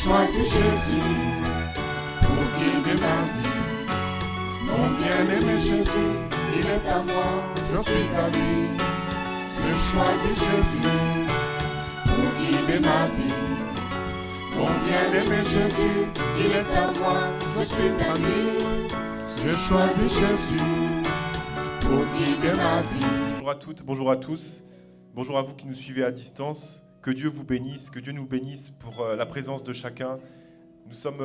choisi Jésus pour guider ma vie. Mon bien-aimé Jésus, il est à moi, je suis à lui. J'ai choisi Jésus pour guider ma vie. Mon bien-aimé Jésus, il est à moi, je suis à lui. J'ai choisi Jésus pour guider ma vie. Bonjour à toutes, bonjour à tous. Bonjour à vous qui nous suivez à distance. Que Dieu vous bénisse, que Dieu nous bénisse pour la présence de chacun. Nous sommes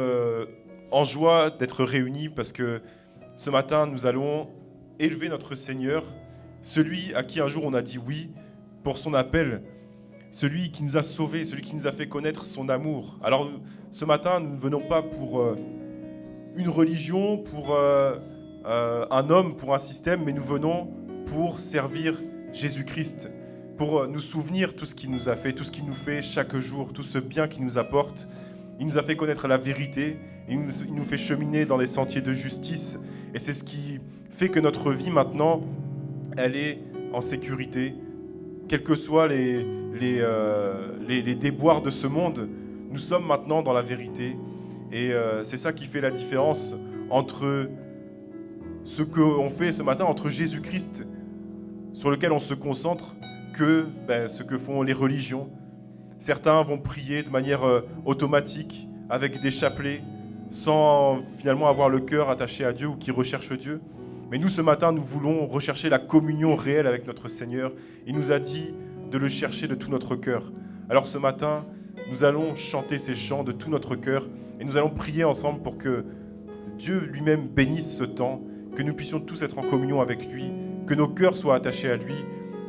en joie d'être réunis parce que ce matin, nous allons élever notre Seigneur, celui à qui un jour on a dit oui pour son appel, celui qui nous a sauvés, celui qui nous a fait connaître son amour. Alors ce matin, nous ne venons pas pour une religion, pour un homme, pour un système, mais nous venons pour servir Jésus-Christ, pour nous souvenir tout ce qu'il nous a fait, tout ce qu'il nous fait chaque jour, tout ce bien qu'il nous apporte. Il nous a fait connaître la vérité, il nous fait cheminer dans les sentiers de justice, et c'est ce qui fait que notre vie maintenant, elle est en sécurité. Quels que soient les déboires de ce monde, nous sommes maintenant dans la vérité, et c'est ça qui fait la différence entre ce qu'on fait ce matin, entre Jésus-Christ, sur lequel on se concentre, que ce que font les religions. Certains vont prier de manière automatique, avec des chapelets, sans finalement avoir le cœur attaché à Dieu ou qui recherchent Dieu. Mais nous, ce matin, nous voulons rechercher la communion réelle avec notre Seigneur. Il nous a dit de le chercher de tout notre cœur. Alors ce matin, nous allons chanter ces chants de tout notre cœur et nous allons prier ensemble pour que Dieu lui-même bénisse ce temps, que nous puissions tous être en communion avec lui, que nos cœurs soient attachés à lui,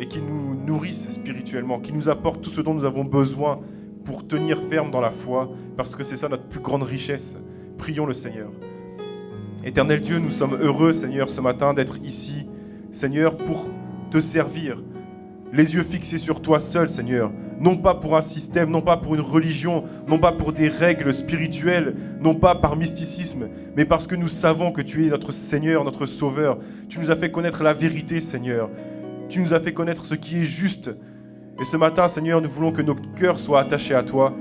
et qu'il nous nourrisse spirituellement, qu'il nous apporte tout ce dont nous avons besoin pour tenir ferme dans la foi, parce que c'est ça notre plus grande richesse. Prions le Seigneur. Éternel Dieu, nous sommes heureux, Seigneur, ce matin d'être ici, Seigneur, pour te servir, les yeux fixés sur toi seul, Seigneur, non pas pour un système, non pas pour une religion, non pas pour des règles spirituelles, non pas par mysticisme, mais parce que nous savons que tu es notre Seigneur, notre Sauveur. Tu nous as fait connaître la vérité, Seigneur. Tu nous as fait connaître ce qui est juste. Et ce matin, Seigneur, nous voulons que nos cœurs soient attachés à toi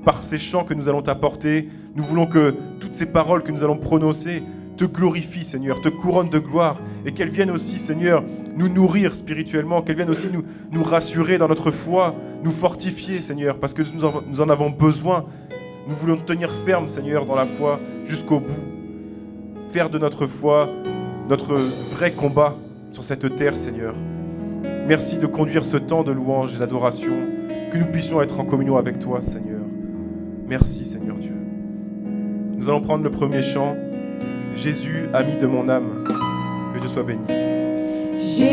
par ces chants que nous allons t'apporter. Nous voulons que toutes ces paroles que nous allons prononcer te glorifient, Seigneur, te couronnent de gloire et qu'elles viennent aussi, Seigneur, nous nourrir spirituellement, qu'elles viennent aussi nous rassurer dans notre foi, nous fortifier, Seigneur, parce que nous en avons besoin. Nous voulons tenir ferme, Seigneur, dans la foi jusqu'au bout. Faire de notre foi notre vrai combat sur cette terre, Seigneur. Merci de conduire ce temps de louange et d'adoration, que nous puissions être en communion avec toi, Seigneur. Merci, Seigneur Dieu. Nous allons prendre le premier chant, Jésus, ami de mon âme. Que Dieu soit béni. Jésus,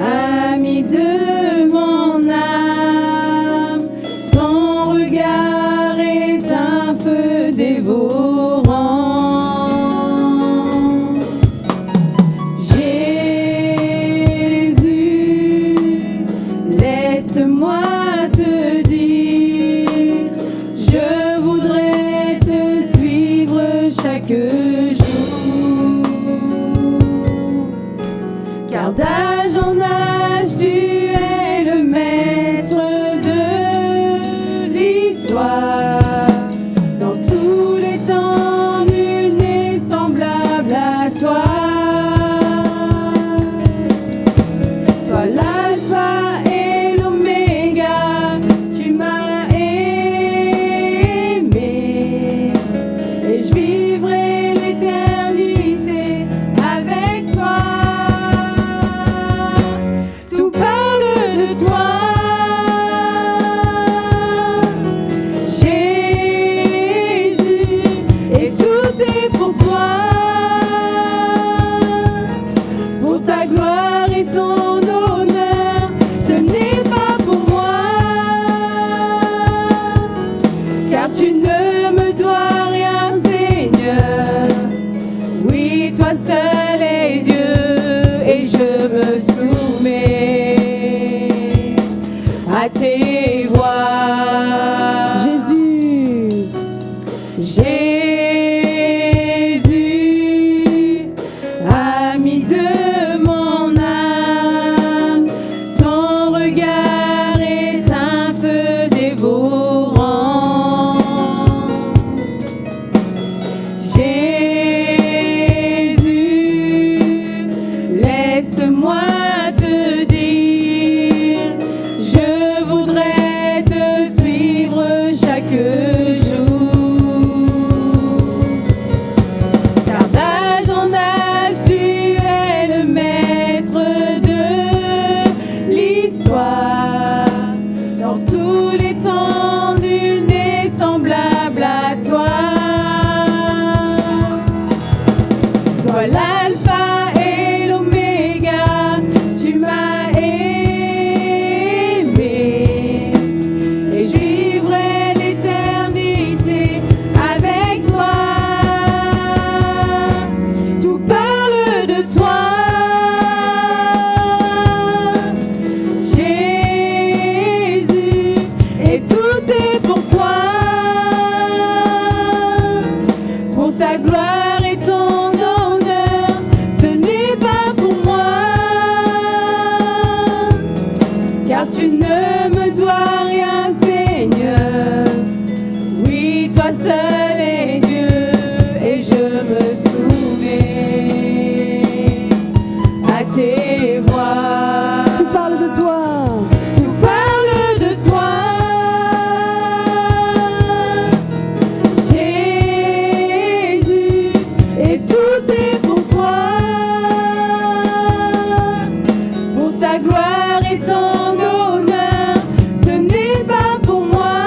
ami de mon âme, ton regard est un feu dévorant. Laisse-moi te dire, je voudrais te suivre chaque jour. Car d'âge en âge, tu es le maître de l'histoire. Dans tous les temps, nul n'est semblable à toi. Toi l'alpha et l'oméga, tu m'as aimé, et je vivrai ta gloire et ton honneur. Ce n'est pas pour moi, car tu ne me dois rien, Seigneur. Oui, toi seul est Dieu, et je me soumets à tes voies. Tout parle de toi. Tout parle de toi, Jésus, et tout est pour toi. Pour ta gloire et ton honneur, ce n'est pas pour moi,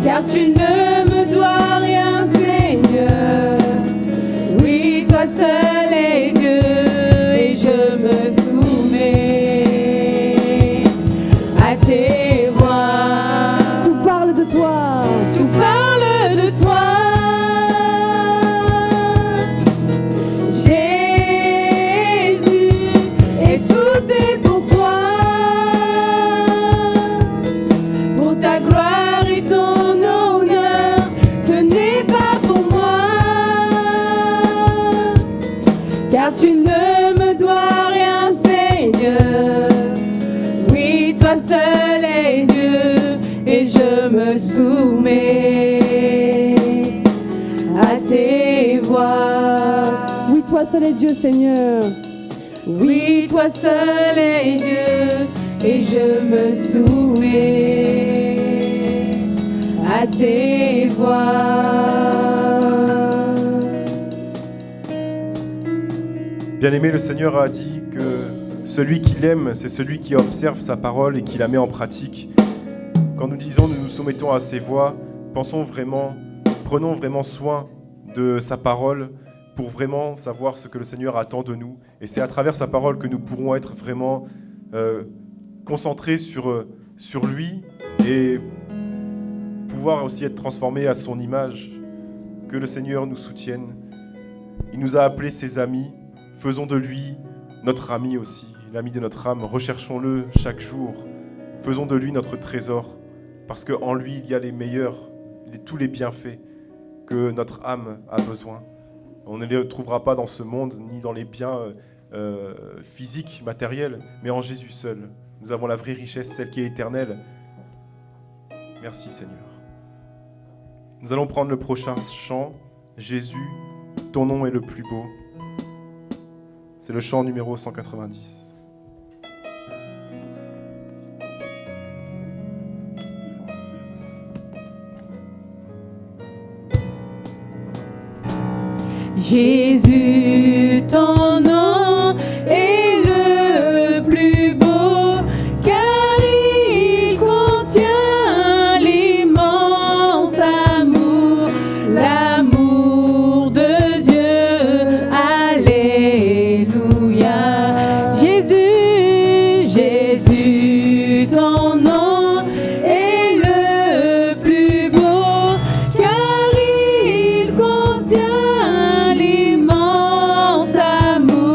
car tu ne me dois rien, Seigneur. Oui, toi seul est Dieu, et je me soumets à tes voies. Tout parle de toi. Tout parle de toi, Jésus, et tout est pour toi. Pour ta gloire et ton honneur, ce n'est pas pour moi, car tu ne me dois rien, Seigneur. Oui, toi seul est Dieu, et je me soumets à tes voies. Oui, toi seul est Dieu, Seigneur. Oui, toi seul est Dieu, et je me soumets à tes voies. Bien-aimé, le Seigneur a dit que celui qu'il aime, c'est celui qui observe sa parole et qui la met en pratique. Quand nous disons nous nous soumettons à ses voies, prenons vraiment soin de sa parole pour vraiment savoir ce que le Seigneur attend de nous. Et c'est à travers sa parole que nous pourrons être vraiment concentrés sur lui et pouvoir aussi être transformés à son image. Que le Seigneur nous soutienne. Il nous a appelés ses amis. Faisons de lui notre ami aussi, l'ami de notre âme. Recherchons-le chaque jour. Faisons de lui notre trésor, parce qu'en lui, il y a les meilleurs, tous les bienfaits que notre âme a besoin. On ne les trouvera pas dans ce monde, ni dans les biens physiques, matériels, mais en Jésus seul. Nous avons la vraie richesse, celle qui est éternelle. Merci Seigneur. Nous allons prendre le prochain chant. Jésus, ton nom est le plus beau. C'est le chant numéro 190. Jésus, ton nom est le plus beau, car il contient l'immense amour, l'amour de Dieu. Alléluia. Jésus, Jésus, ton nom est le plus beau, car il contient l'immense amour.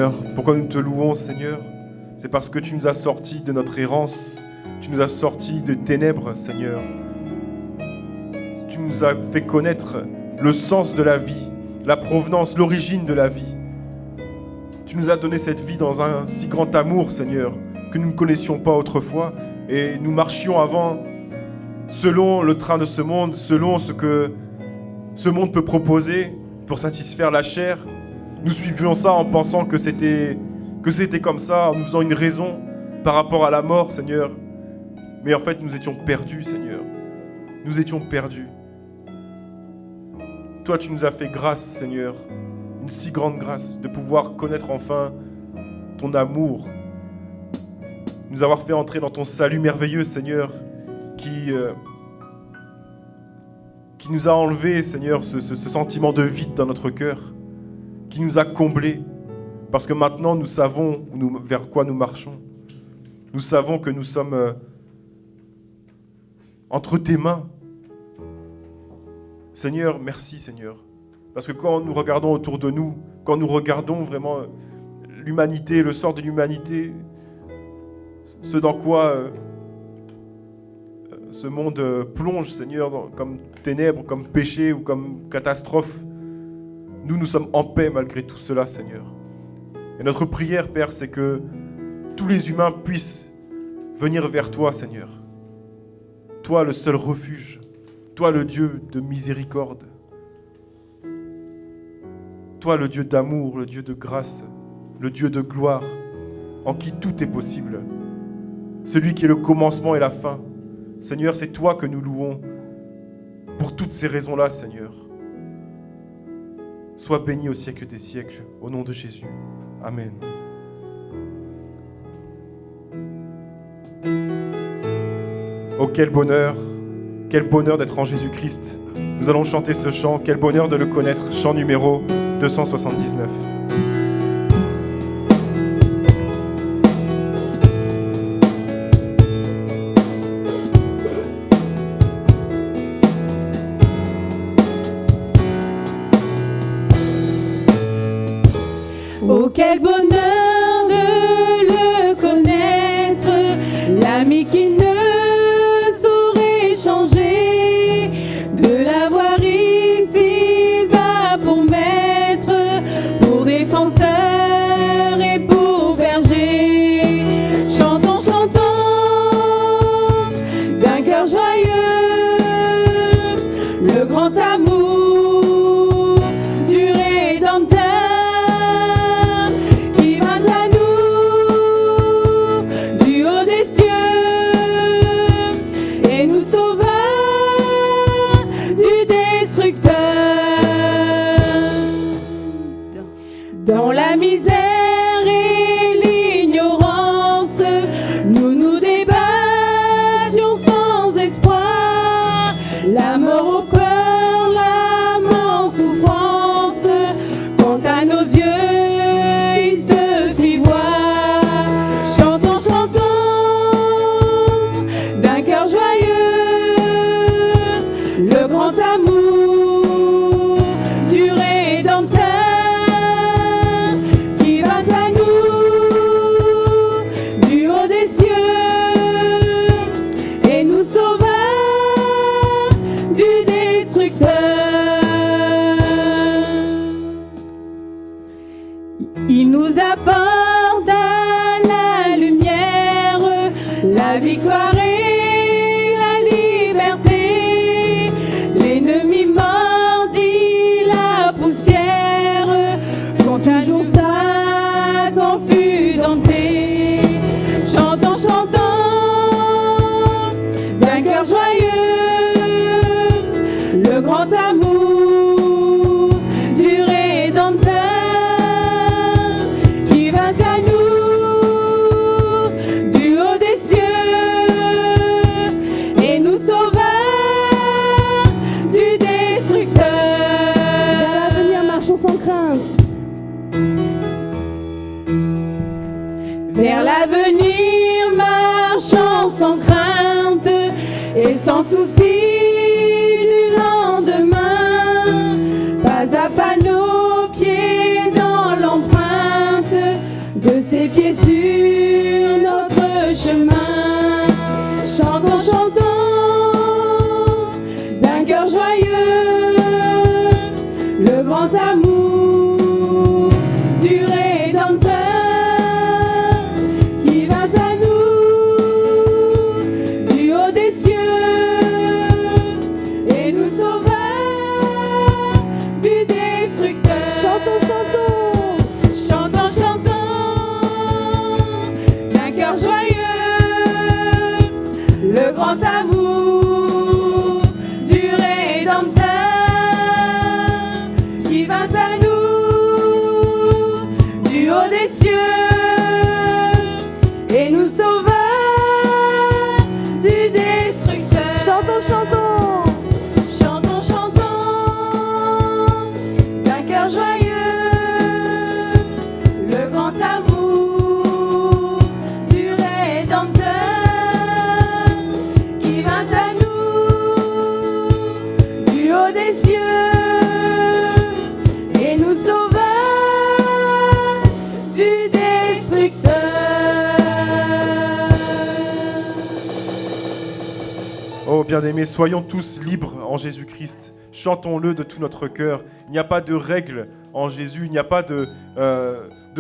Seigneur. Pourquoi nous te louons, Seigneur? C'est parce que tu nous as sortis de notre errance. Tu nous as sortis de ténèbres, Seigneur. Tu nous as fait connaître le sens de la vie, la provenance, l'origine de la vie. Tu nous as donné cette vie dans un si grand amour, Seigneur, que nous ne connaissions pas autrefois. Et nous marchions avant selon le train de ce monde, selon ce que ce monde peut proposer pour satisfaire la chair. Nous suivions ça en pensant que c'était comme ça, en nous faisant une raison par rapport à la mort, Seigneur. Mais en fait, nous étions perdus, Seigneur. Nous étions perdus. Toi, tu nous as fait grâce, Seigneur, une si grande grâce de pouvoir connaître enfin ton amour, nous avoir fait entrer dans ton salut merveilleux, Seigneur, qui nous a enlevé, Seigneur, ce sentiment de vide dans notre cœur, qui nous a comblés, parce que maintenant nous savons vers quoi nous marchons. Nous savons que nous sommes entre tes mains. Seigneur, merci, Seigneur. Parce que quand nous regardons autour de nous, quand nous regardons vraiment l'humanité, le sort de l'humanité, ce dans quoi ce monde plonge, Seigneur, comme ténèbres, comme péché ou comme catastrophe, nous sommes en paix malgré tout cela, Seigneur. Et notre prière, Père, c'est que tous les humains puissent venir vers toi, Seigneur. Toi, le seul refuge. Toi, le Dieu de miséricorde. Toi, le Dieu d'amour, le Dieu de grâce, le Dieu de gloire, en qui tout est possible. Celui qui est le commencement et la fin. Seigneur, c'est toi que nous louons pour toutes ces raisons-là, Seigneur. Sois béni au siècle des siècles, au nom de Jésus. Amen. Oh, quel bonheur d'être en Jésus-Christ. Nous allons chanter ce chant, quel bonheur de le connaître, chant numéro 279. Oh, quel bonheur de le connaître, l'ami qui ne saurait changer, de l'avoir ici bas pour maître, pour défenseur et pour berger. Chantons, chantons, d'un cœur joyeux, le grand amour du Rédempteur. Dans la misère et l'ignorance, nous nous débattions sans espoir. La mort au cœur, l'âme en souffrance, quant à nos yeux, il se fit voir. Chantons, chantons, d'un cœur joyeux, le grand amour du Rédempteur. Il nous apporte à la lumière la victoire et la liberté. L'ennemi mordit la poussière, quand un jour Satan fut denté. Chantons, chantons, d'un cœur joyeux, le grand amour du Rédempteur. Vers l'avenir, marchant sans crainte et sans souci du lendemain, pas à pas nos pieds dans l'empreinte destructeur. Oh bien-aimés, soyons tous libres en Jésus-Christ. Chantons-le de tout notre cœur. Il n'y a pas de règles en Jésus, il n'y a pas de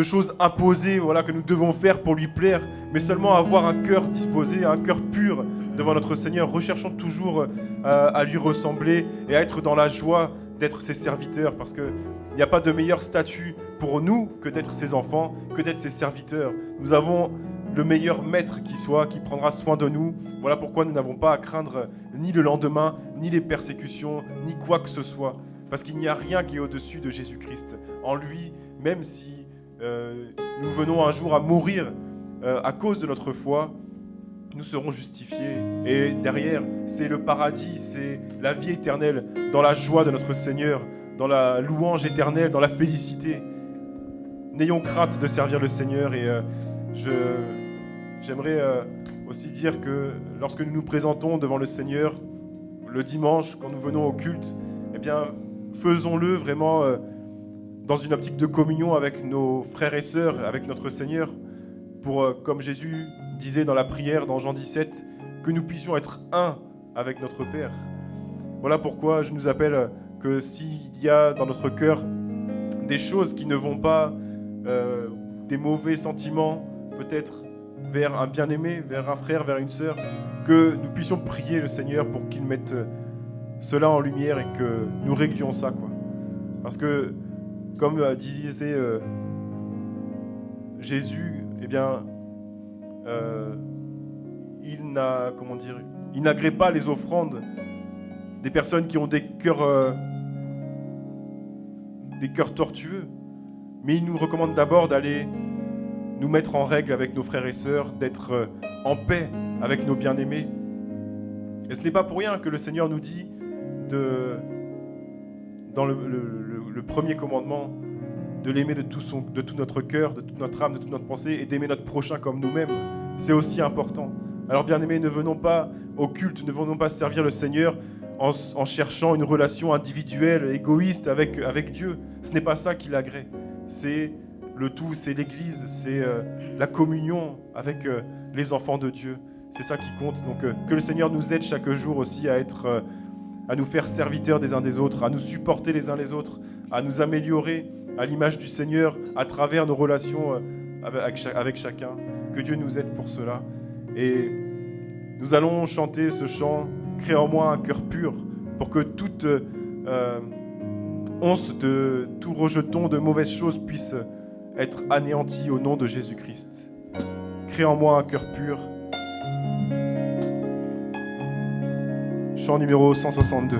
choses imposées, voilà, que nous devons faire pour lui plaire, mais seulement avoir un cœur disposé, un cœur pur devant notre Seigneur. Recherchons toujours à lui ressembler et à être dans la joie d'être ses serviteurs, parce qu'il n'y a pas de meilleur statut pour nous que d'être ses enfants, que d'être ses serviteurs. Nous avons le meilleur maître qui soit, qui prendra soin de nous. Voilà pourquoi nous n'avons pas à craindre ni le lendemain, ni les persécutions, ni quoi que ce soit. Parce qu'il n'y a rien qui est au-dessus de Jésus-Christ. En lui, même si nous venons un jour à mourir à cause de notre foi, nous serons justifiés. Et derrière, c'est le paradis, c'est la vie éternelle, dans la joie de notre Seigneur, dans la louange éternelle, dans la félicité. N'ayons crainte de servir le Seigneur. Et j'aimerais aussi dire que lorsque nous nous présentons devant le Seigneur, le dimanche, quand nous venons au culte, eh bien, faisons-le vraiment dans une optique de communion avec nos frères et sœurs, avec notre Seigneur, pour, comme Jésus disait dans la prière, dans Jean 17, que nous puissions être un avec notre Père. Voilà pourquoi je nous appelle que s'il y a dans notre cœur des choses qui ne vont pas, des mauvais sentiments, peut-être vers un bien-aimé, vers un frère, vers une sœur, que nous puissions prier le Seigneur pour qu'il mette cela en lumière et que nous réglions ça, quoi. Parce que, comme disait Jésus, eh bien, il n'agrée pas les offrandes des personnes qui ont des cœurs tortueux, mais il nous recommande d'abord d'aller nous mettre en règle avec nos frères et sœurs, d'être en paix avec nos bien-aimés. Et ce n'est pas pour rien que le Seigneur nous dit dans le premier commandement, de l'aimer de tout notre cœur, de toute notre âme, de toute notre pensée, et d'aimer notre prochain comme nous-mêmes. C'est aussi important. Alors bien-aimés, ne venons pas au culte, ne venons pas servir le Seigneur en cherchant une relation individuelle, égoïste avec Dieu. Ce n'est pas ça qui l'agrée. C'est le tout, c'est l'Église, c'est la communion avec les enfants de Dieu. C'est ça qui compte. Donc que le Seigneur nous aide chaque jour aussi à nous faire serviteurs des uns des autres, à nous supporter les uns les autres, à nous améliorer à l'image du Seigneur à travers nos relations avec chacun. Que Dieu nous aide pour cela. Et nous allons chanter ce chant « Crée en moi un cœur pur » pour que toute once de tout rejeton de mauvaises choses puisse être anéantie au nom de Jésus-Christ. Crée en moi un cœur pur. Chant numéro 162.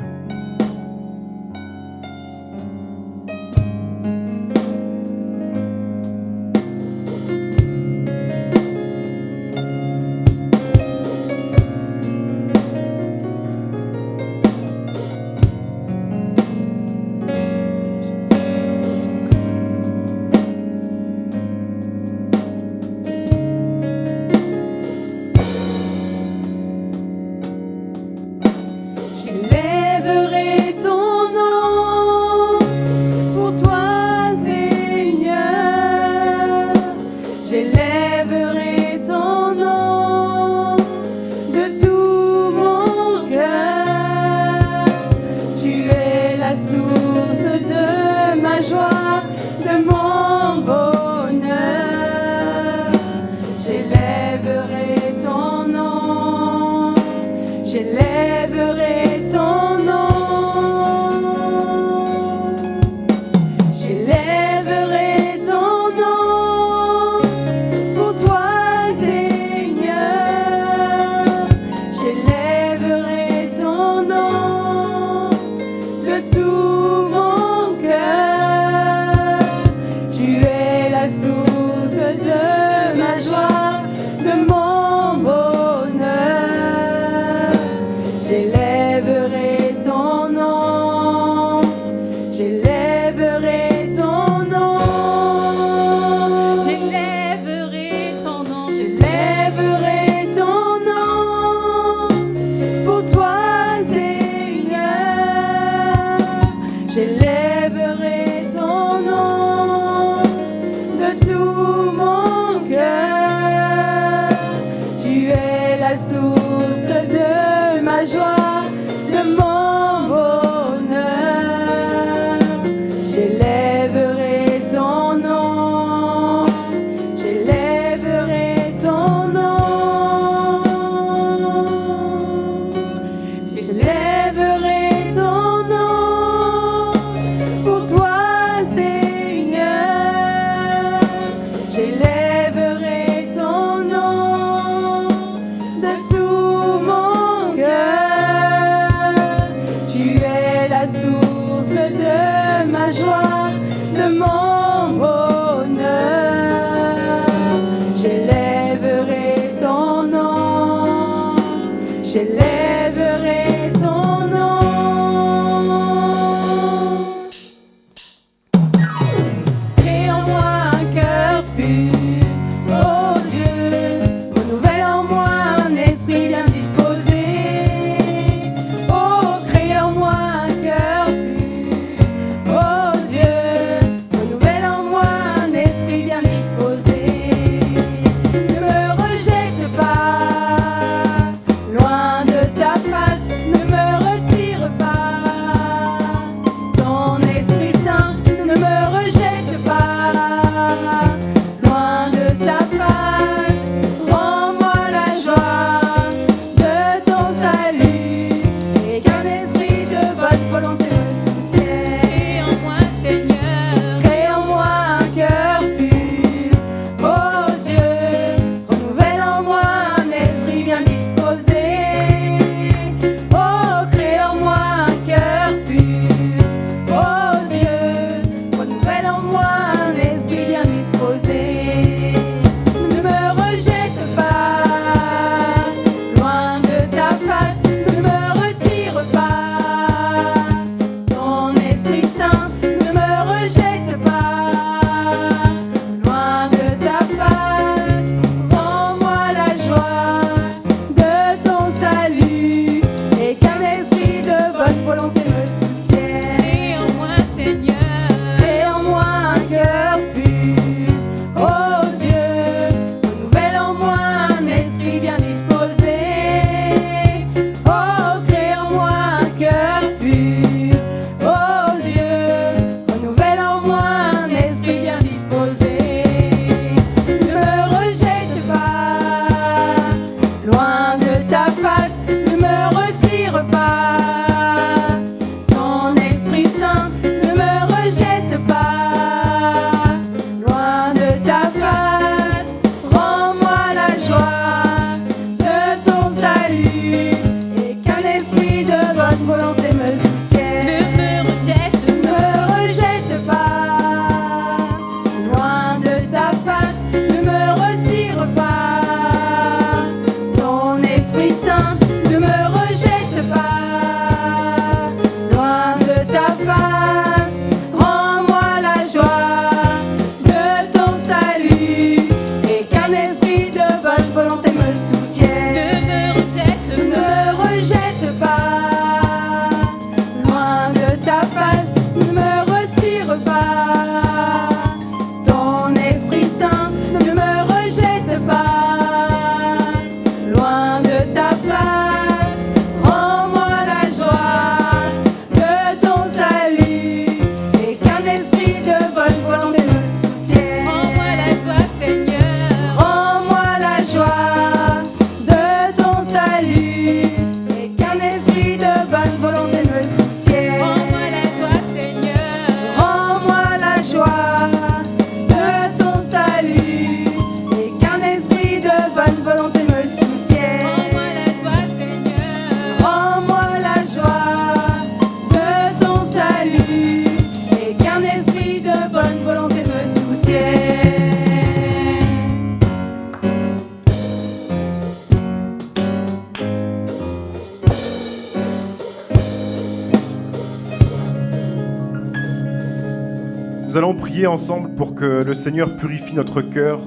allons prier ensemble pour que le Seigneur purifie notre cœur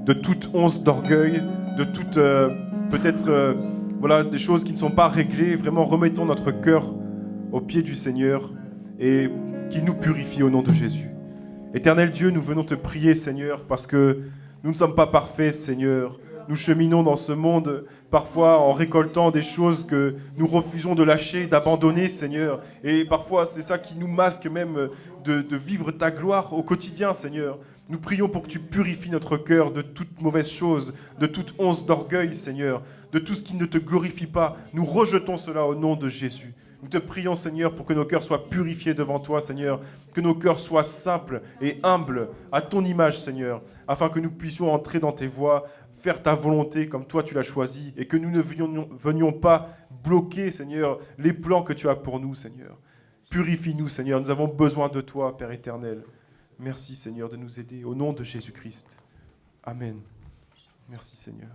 de toute once d'orgueil, de toute peut-être voilà, des choses qui ne sont pas réglées. Vraiment, remettons notre cœur au pied du Seigneur et qu'il nous purifie au nom de Jésus. Éternel Dieu, nous venons te prier, Seigneur, parce que nous ne sommes pas parfaits, Seigneur. Nous cheminons dans ce monde parfois en récoltant des choses que nous refusons de lâcher, d'abandonner, Seigneur. Et parfois, c'est ça qui nous masque même de vivre ta gloire au quotidien, Seigneur. Nous prions pour que tu purifies notre cœur de toute mauvaise chose, de toute once d'orgueil, Seigneur, de tout ce qui ne te glorifie pas. Nous rejetons cela au nom de Jésus. Nous te prions, Seigneur, pour que nos cœurs soient purifiés devant toi, Seigneur, que nos cœurs soient simples et humbles à ton image, Seigneur, afin que nous puissions entrer dans tes voies, faire ta volonté comme toi tu l'as choisi, et que nous ne venions pas bloquer, Seigneur, les plans que tu as pour nous, Seigneur. Purifie-nous, Seigneur, nous avons besoin de toi, Père éternel. Merci, Seigneur, de nous aider, au nom de Jésus-Christ. Amen. Merci, Seigneur.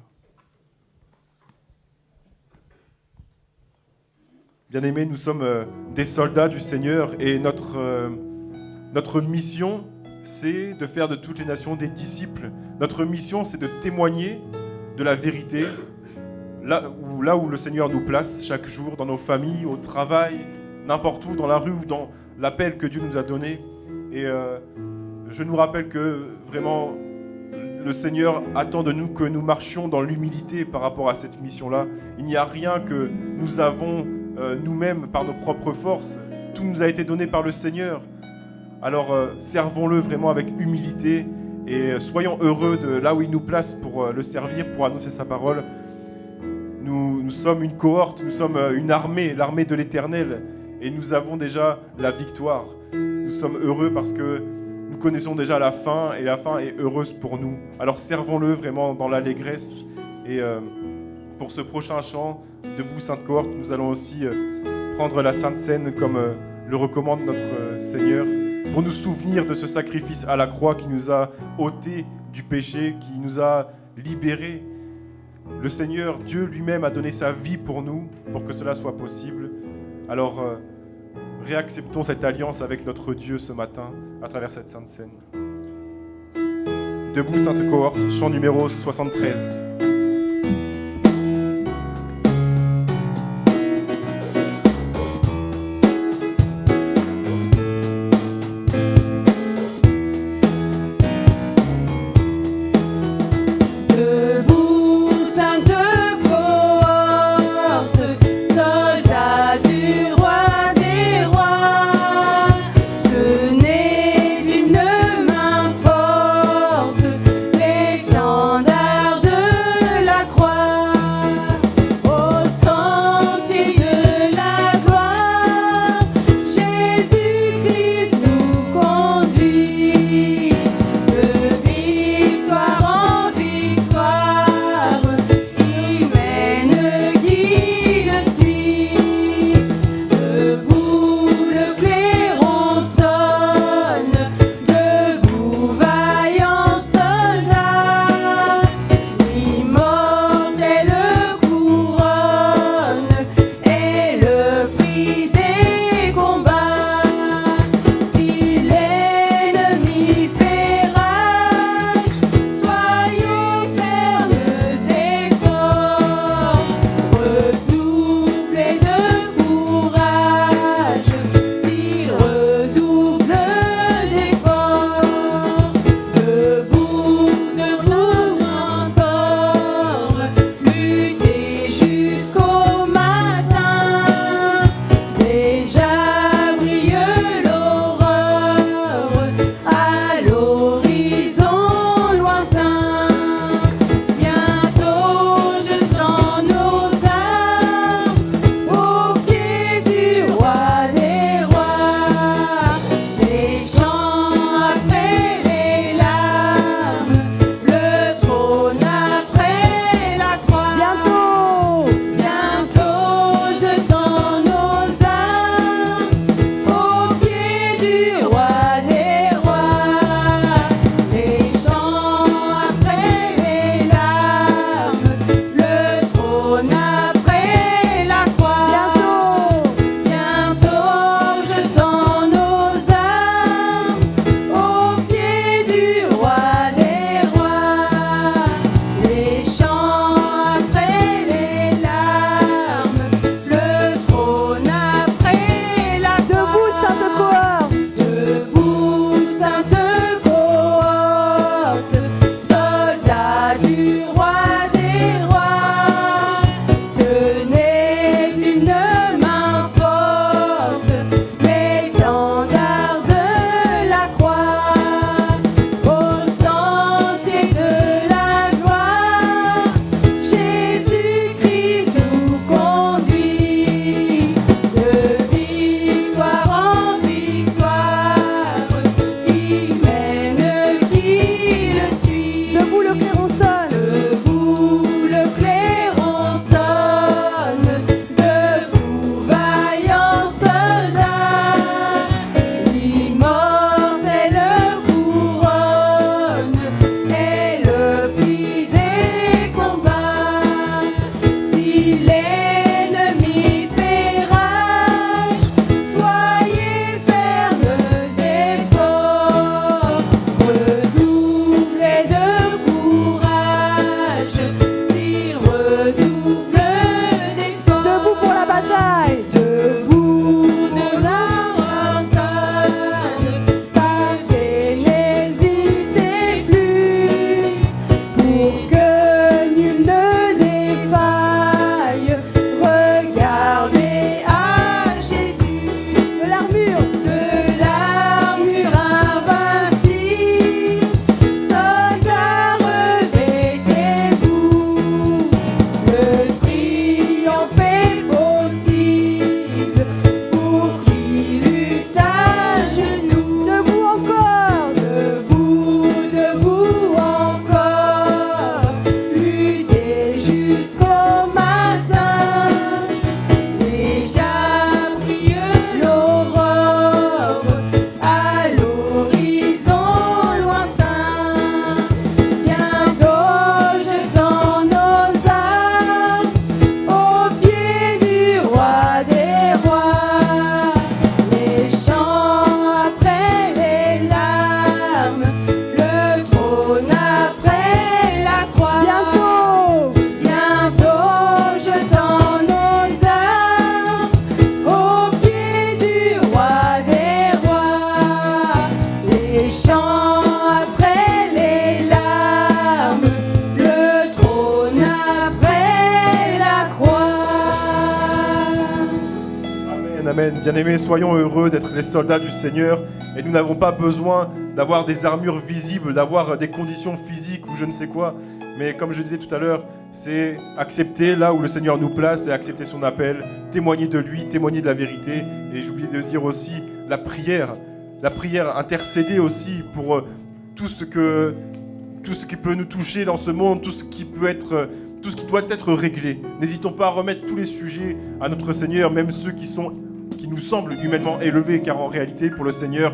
Bien-aimés, nous sommes des soldats du Seigneur, et notre mission, c'est de faire de toutes les nations des disciples. Notre mission, c'est de témoigner de la vérité, là où le Seigneur nous place chaque jour, dans nos familles, au travail, n'importe où, dans la rue ou dans l'appel que Dieu nous a donné. Et je nous rappelle que vraiment, le Seigneur attend de nous que nous marchions dans l'humilité par rapport à cette mission-là. Il n'y a rien que nous avons nous-mêmes par nos propres forces. Tout nous a été donné par le Seigneur. Alors servons-le vraiment avec humilité et soyons heureux de là où il nous place pour le servir, pour annoncer sa parole. Nous sommes une cohorte, nous sommes une armée, l'armée de l'Éternel, et nous avons déjà la victoire. Nous sommes heureux parce que nous connaissons déjà la fin, et la fin est heureuse pour nous. Alors servons-le vraiment dans l'allégresse. Et pour ce prochain chant, Debout Sainte Cohorte, nous allons aussi prendre la Sainte Seine comme le recommande notre Seigneur, pour nous souvenir de ce sacrifice à la croix qui nous a ôtés du péché, qui nous a libérés. Le Seigneur, Dieu lui-même, a donné sa vie pour nous, pour que cela soit possible. Alors, réacceptons cette alliance avec notre Dieu ce matin, à travers cette Sainte Seine. Debout Sainte Cohorte, chant numéro 73. L'étendard de Amen. Bien-aimés, soyons heureux d'être les soldats du Seigneur et nous n'avons pas besoin d'avoir des armures visibles, d'avoir des conditions physiques ou je ne sais quoi. Mais comme je disais tout à l'heure, c'est accepter là où le Seigneur nous place et accepter son appel, témoigner de lui, témoigner de la vérité. Et j'oubliais de dire aussi la prière, intercéder aussi pour tout ce qui peut nous toucher dans ce monde, tout ce qui doit être réglé. N'hésitons pas à remettre tous les sujets à notre Seigneur, même ceux qui nous semblent humainement élevés, car en réalité, pour le Seigneur,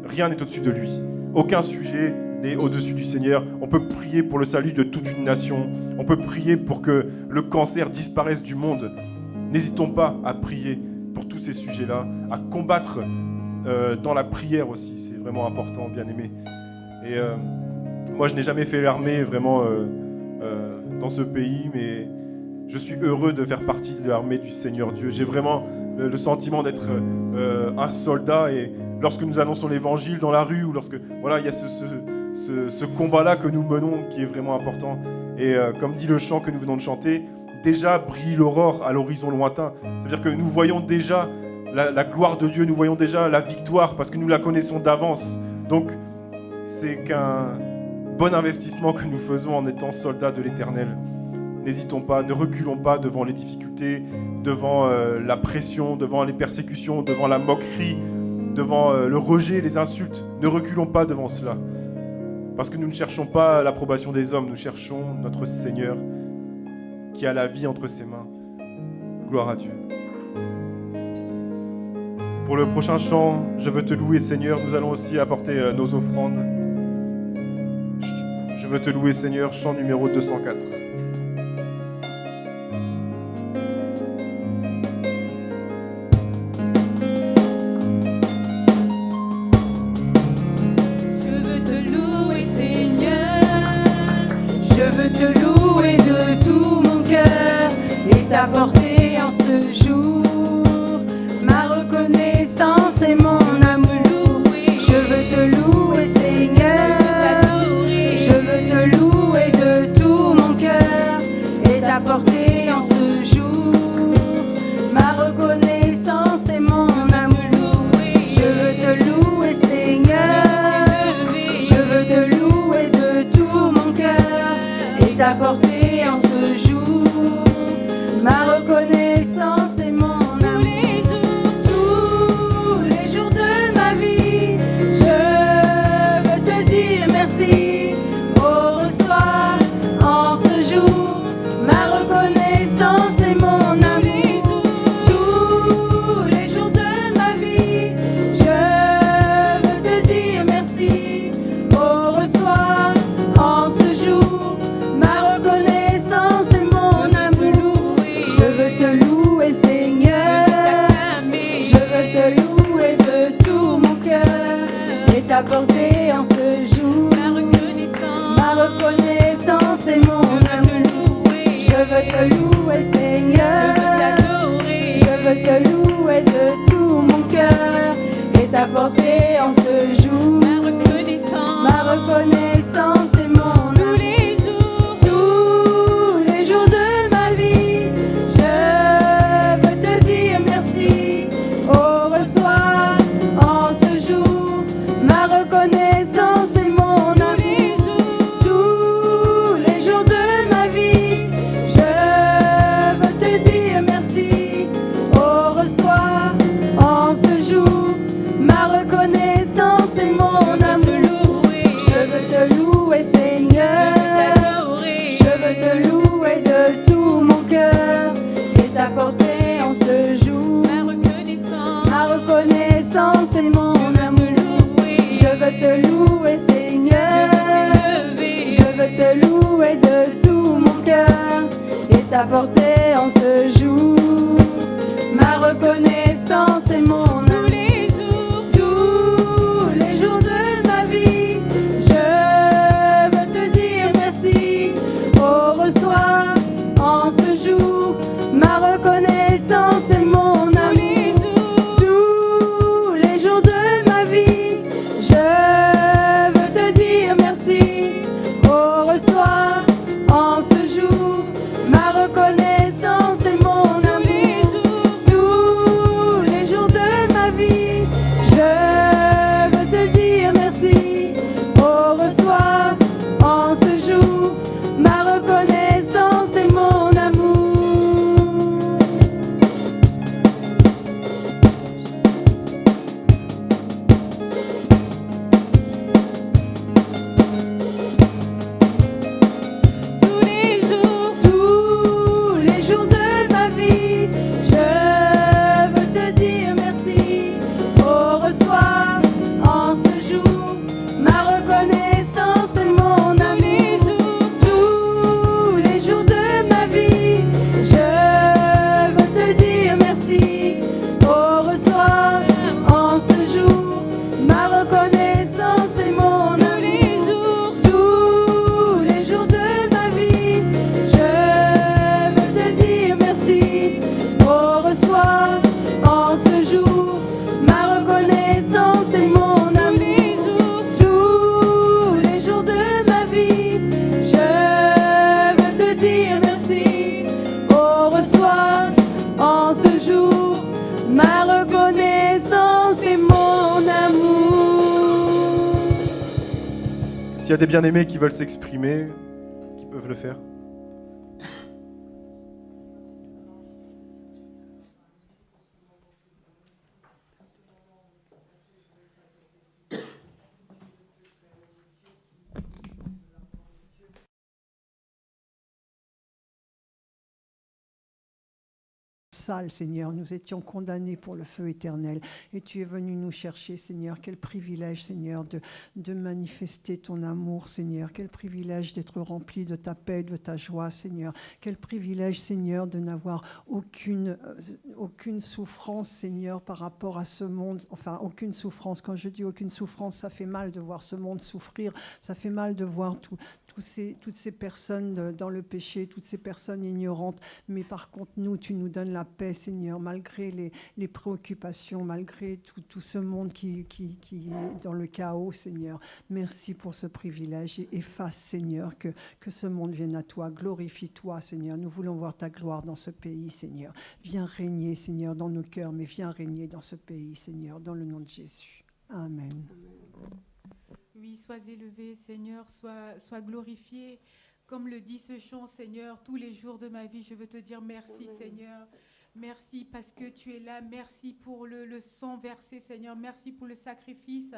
rien n'est au-dessus de lui. Aucun sujet n'est au-dessus du Seigneur. On peut prier pour le salut de toute une nation. On peut prier pour que le cancer disparaisse du monde. N'hésitons pas à prier pour tous ces sujets-là, à combattre dans la prière aussi. C'est vraiment important, bien-aimé. Et moi, je n'ai jamais fait l'armée vraiment dans ce pays, mais je suis heureux de faire partie de l'armée du Seigneur Dieu. J'ai vraiment le sentiment d'être un soldat, et lorsque nous annonçons l'évangile dans la rue, ou lorsque il y a ce combat-là que nous menons qui est vraiment important. Et comme dit le chant que nous venons de chanter, déjà brille l'aurore à l'horizon lointain. C'est-à-dire que nous voyons déjà la gloire de Dieu, nous voyons déjà la victoire parce que nous la connaissons d'avance. Donc c'est qu'un bon investissement que nous faisons en étant soldats de l'Éternel. N'hésitons pas, ne reculons pas devant les difficultés, devant la pression, devant les persécutions, devant la moquerie, devant le rejet, les insultes. Ne reculons pas devant cela. Parce que nous ne cherchons pas l'approbation des hommes, nous cherchons notre Seigneur qui a la vie entre ses mains. Gloire à Dieu. Pour le prochain chant, je veux te louer Seigneur, nous allons aussi apporter nos offrandes. Je veux te louer Seigneur, chant numéro 204. T'apporter en ce jour ma reconnaissance et mon amour. Je veux te louer Seigneur, je veux te louer de tout mon cœur et t'apporter en ce jour ma reconnaissance et mon amour. Je veux te louer Seigneur, je veux te louer de tout mon cœur et t'apporter en ce jour ma reconnaissance et mon amour. Tous les jours de ma vie, je veux te dire merci. Oh, reçois en ce jour ma reconnaissance et mon amour. Tous les jours de ma vie, je veux te dire merci. Oh, reçois en ce jour ma reconnaissance et mon amour. Je veux te louer Seigneur, je veux te louer de tout mon cœur et t'apporter en ce jour ma reconnaissance et mon amour. Je veux te louer Seigneur, je veux te louer de tout mon cœur et t'apporter en ce jour ma reconnaissance et mon amour. Tous les jours de ma vie, je veux te dire merci. Oh, reçois en ce jour ma reconnaissance et mon amour. Tous les jours de ma vie, je veux te dire merci. Oh, reçois en ce jour ma reconnaissance et mon amour. Je veux te louer Seigneur, je veux te louer de tout mon cœur et t'apporter en ce jour ma reconnaissance et mon amour. Je veux te louer Seigneur, je veux te louer de tout mon cœur et t'apporter en ce jour ma reconnaissance et mon amour. Tous les jours de ma vie, je veux te dire merci. Oh, reçois en ce jour ma reconnaissance et mon amour. Tous les jours de ma vie, je veux te dire merci. Oh, reçois en ce jour ma reconnaissance et mon amour. Tous les S'il y a des bien-aimés qui veulent s'exprimer, qui peuvent le faire. Sale, Seigneur, nous étions condamnés pour le feu éternel et tu es venu nous chercher, Seigneur. Quel privilège, Seigneur, de manifester ton amour, Seigneur. Quel privilège d'être rempli de ta paix, de ta joie, Seigneur. Quel privilège, Seigneur, de n'avoir aucune souffrance, Seigneur, par rapport à ce monde. Enfin, aucune souffrance. Quand je dis aucune souffrance, ça fait mal de voir ce monde souffrir. Ça fait mal de voir toutes ces personnes dans le péché, toutes ces personnes ignorantes. Mais par contre, nous, tu nous donnes la paix, Seigneur, malgré les préoccupations, malgré tout ce monde qui est dans le chaos, Seigneur. Merci pour ce privilège et efface, Seigneur, que ce monde vienne à toi. Glorifie-toi, Seigneur. Nous voulons voir ta gloire dans ce pays, Seigneur. Viens régner, Seigneur, dans nos cœurs, mais viens régner dans ce pays, Seigneur, dans le nom de Jésus. Amen. Oui, sois élevé, Seigneur, sois glorifié. Comme le dit ce chant, Seigneur, tous les jours de ma vie, je veux te dire merci, Seigneur. Merci parce que tu es là. Merci pour le sang versé, Seigneur. Merci pour le sacrifice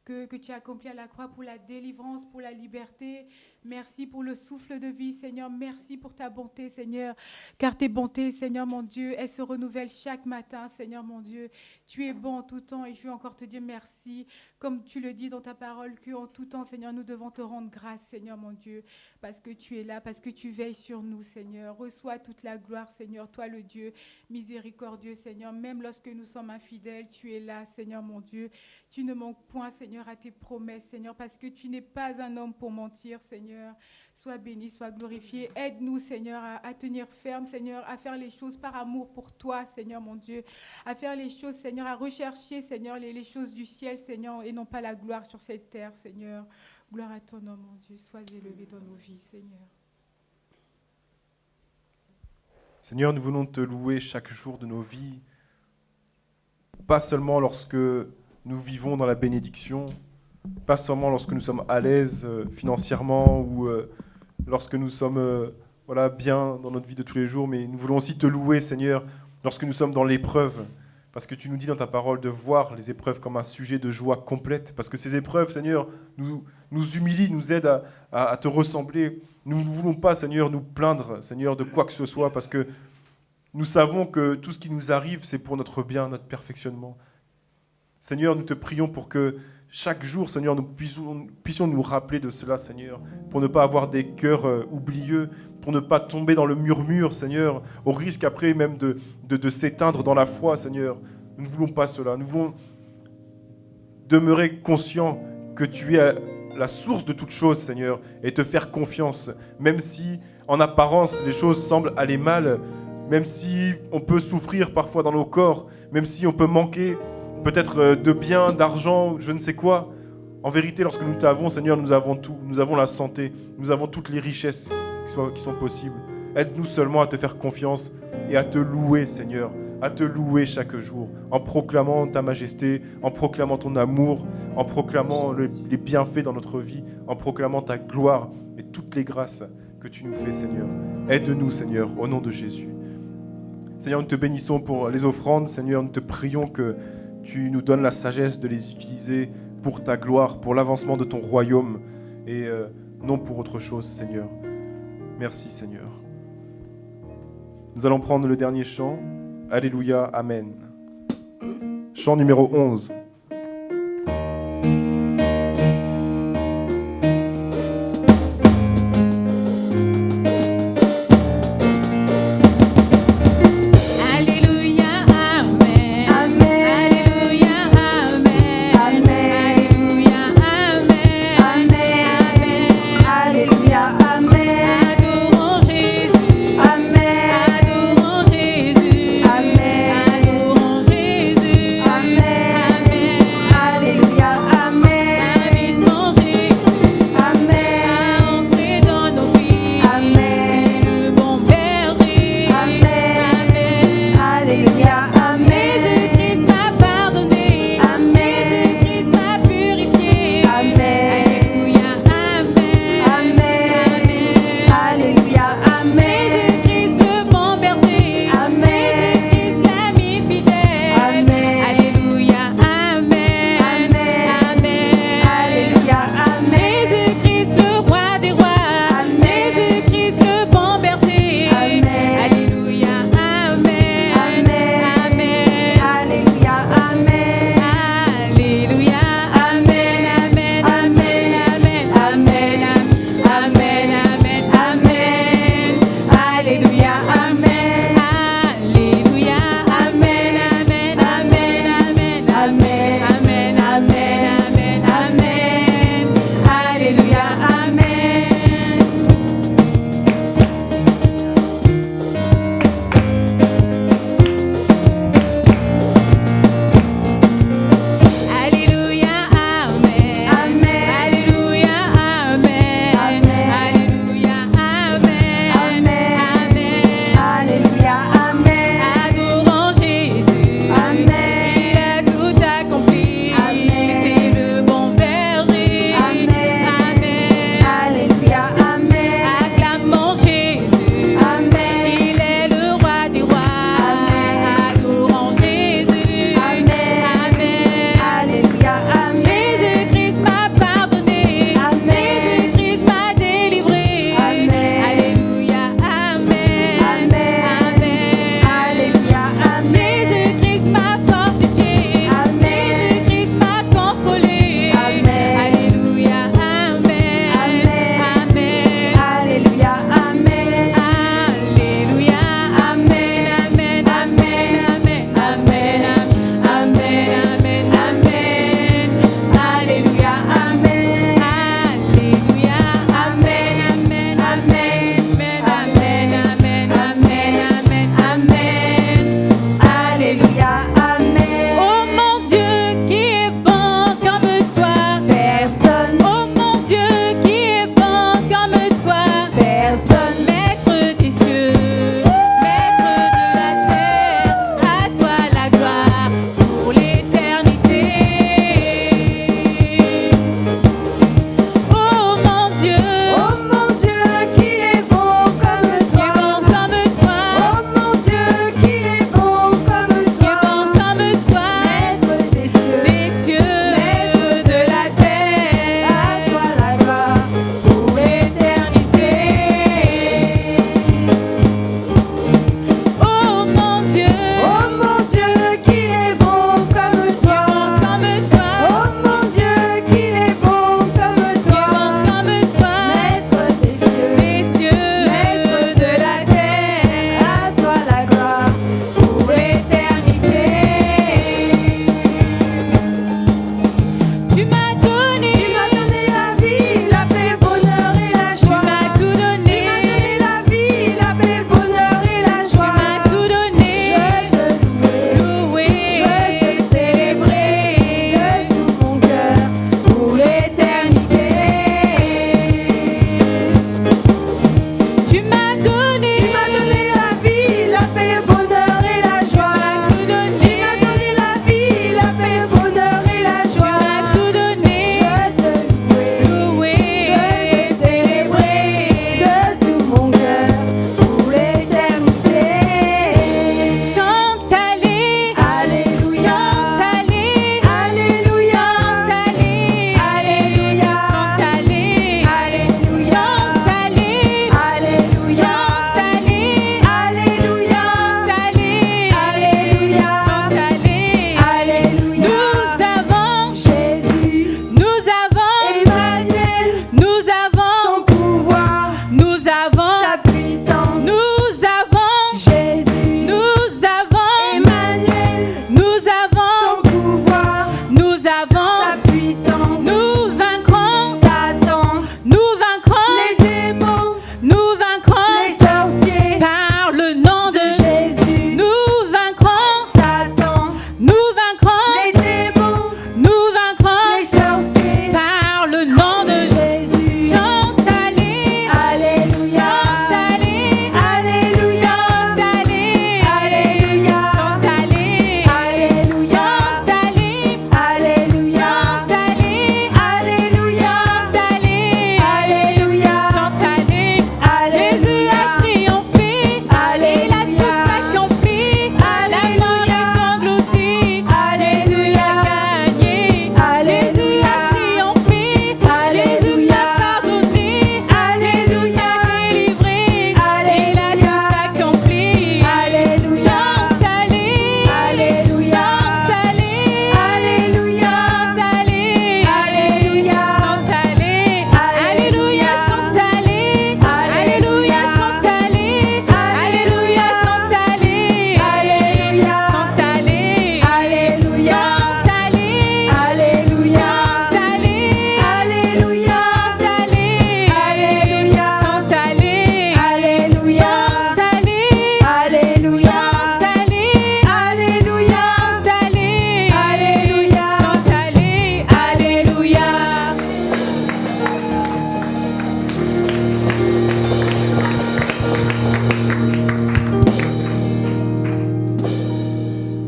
que tu as accompli à la croix, pour la délivrance, pour la liberté. Merci pour le souffle de vie, Seigneur. Merci pour ta bonté, Seigneur. Car tes bontés, Seigneur mon Dieu, elles se renouvellent chaque matin, Seigneur mon Dieu. Tu es bon en tout temps et je veux encore te dire merci. Comme tu le dis dans ta parole, qu'en tout temps, Seigneur, nous devons te rendre grâce, Seigneur mon Dieu, parce que tu es là, parce que tu veilles sur nous, Seigneur. Reçois toute la gloire, Seigneur, toi le Dieu miséricordieux, Seigneur. Même lorsque nous sommes infidèles, tu es là, Seigneur mon Dieu. Tu ne manques point, Seigneur, à tes promesses, Seigneur, parce que tu n'es pas un homme pour mentir, Seigneur. Sois béni, sois glorifié. Aide-nous, Seigneur, à tenir ferme, Seigneur, à faire les choses par amour pour toi, Seigneur, mon Dieu. À faire les choses, Seigneur, à rechercher, Seigneur, les choses du ciel, Seigneur, et non pas la gloire sur cette terre, Seigneur. Gloire à ton nom, mon Dieu. Sois élevé dans nos vies, Seigneur. Seigneur, nous voulons te louer chaque jour de nos vies, pas seulement lorsque nous vivons dans la bénédiction, pas seulement lorsque nous sommes à l'aise financièrement ou lorsque nous sommes bien dans notre vie de tous les jours, mais nous voulons aussi te louer, Seigneur, lorsque nous sommes dans l'épreuve, parce que tu nous dis dans ta parole de voir les épreuves comme un sujet de joie complète, parce que ces épreuves, Seigneur, nous humilient, nous aident à te ressembler. Nous ne voulons pas, Seigneur, nous plaindre, Seigneur, de quoi que ce soit, parce que nous savons que tout ce qui nous arrive, c'est pour notre bien, notre perfectionnement. Seigneur, nous te prions pour que chaque jour, Seigneur, nous puissions nous rappeler de cela, Seigneur, pour ne pas avoir des cœurs oublieux, pour ne pas tomber dans le murmure, Seigneur, au risque après même de s'éteindre dans la foi, Seigneur. Nous ne voulons pas cela. Nous voulons demeurer conscients que tu es la source de toutes choses, Seigneur, et te faire confiance, même si, en apparence, les choses semblent aller mal, même si on peut souffrir parfois dans nos corps, même si on peut manquer peut-être de biens, d'argent, je ne sais quoi. En vérité, lorsque nous t'avons, Seigneur, nous avons tout. Nous avons la santé, nous avons toutes les richesses qui sont possibles. Aide-nous seulement à te faire confiance et à te louer, Seigneur, à te louer chaque jour, en proclamant ta majesté, en proclamant ton amour, en proclamant les bienfaits dans notre vie, en proclamant ta gloire et toutes les grâces que tu nous fais, Seigneur. Aide-nous, Seigneur, au nom de Jésus. Seigneur, nous te bénissons pour les offrandes. Seigneur, nous te prions que tu nous donnes la sagesse de les utiliser pour ta gloire, pour l'avancement de ton royaume et non pour autre chose, Seigneur. Merci, Seigneur. Nous allons prendre le dernier chant. Alléluia, Amen. Chant numéro 11. Amen.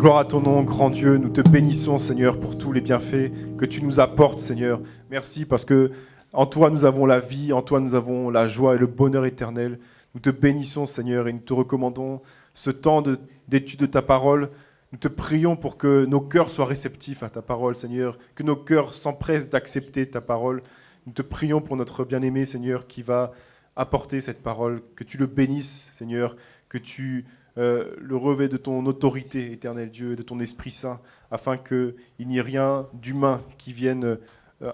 Gloire à ton nom, grand Dieu. Nous te bénissons, Seigneur, pour tous les bienfaits que tu nous apportes, Seigneur. Merci parce que en toi, nous avons la vie, en toi, nous avons la joie et le bonheur éternel. Nous te bénissons, Seigneur, et nous te recommandons ce temps d'étude de ta parole. Nous te prions pour que nos cœurs soient réceptifs à ta parole, Seigneur, que nos cœurs s'empressent d'accepter ta parole. Nous te prions pour notre bien-aimé, Seigneur, qui va apporter cette parole, que tu le bénisses, Seigneur, que tu le revêts de ton autorité, éternel Dieu, de ton Esprit Saint, afin qu'il n'y ait rien d'humain qui vienne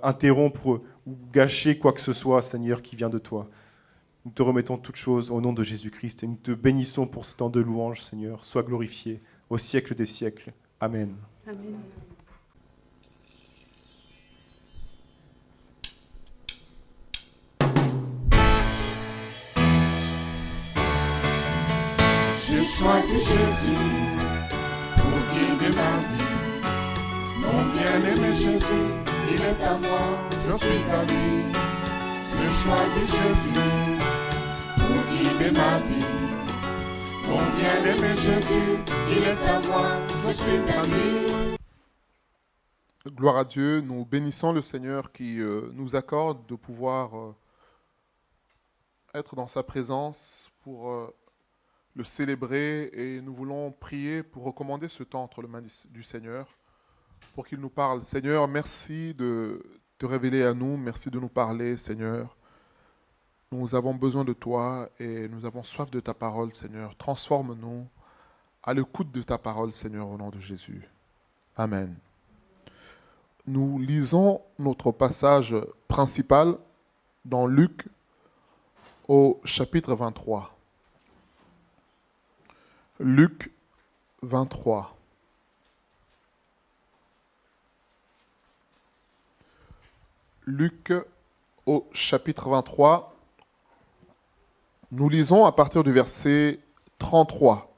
interrompre ou gâcher quoi que ce soit, Seigneur, qui vient de toi. Nous te remettons toutes choses au nom de Jésus-Christ et nous te bénissons pour ce temps de louange, Seigneur. Sois glorifié au siècle des siècles. Amen. Amen. J'ai choisi Jésus pour guider ma vie. Mon bien-aimé Jésus, il est à moi, je suis à lui. J'ai choisi Jésus pour guider ma vie. Mon bien-aimé Jésus, il est à moi, je suis à lui. Gloire à Dieu, nous bénissons le Seigneur qui nous accorde de pouvoir être dans sa présence pour le célébrer, et nous voulons prier pour recommander ce temps entre les mains du Seigneur, pour qu'il nous parle. Seigneur, merci de te révéler à nous, merci de nous parler, Seigneur. Nous avons besoin de toi et nous avons soif de ta parole, Seigneur. Transforme-nous à l'écoute de ta parole, Seigneur, au nom de Jésus. Amen. Nous lisons notre passage principal dans Luc au chapitre 23. Luc 23. Luc au chapitre 23. Nous lisons à partir du verset 33.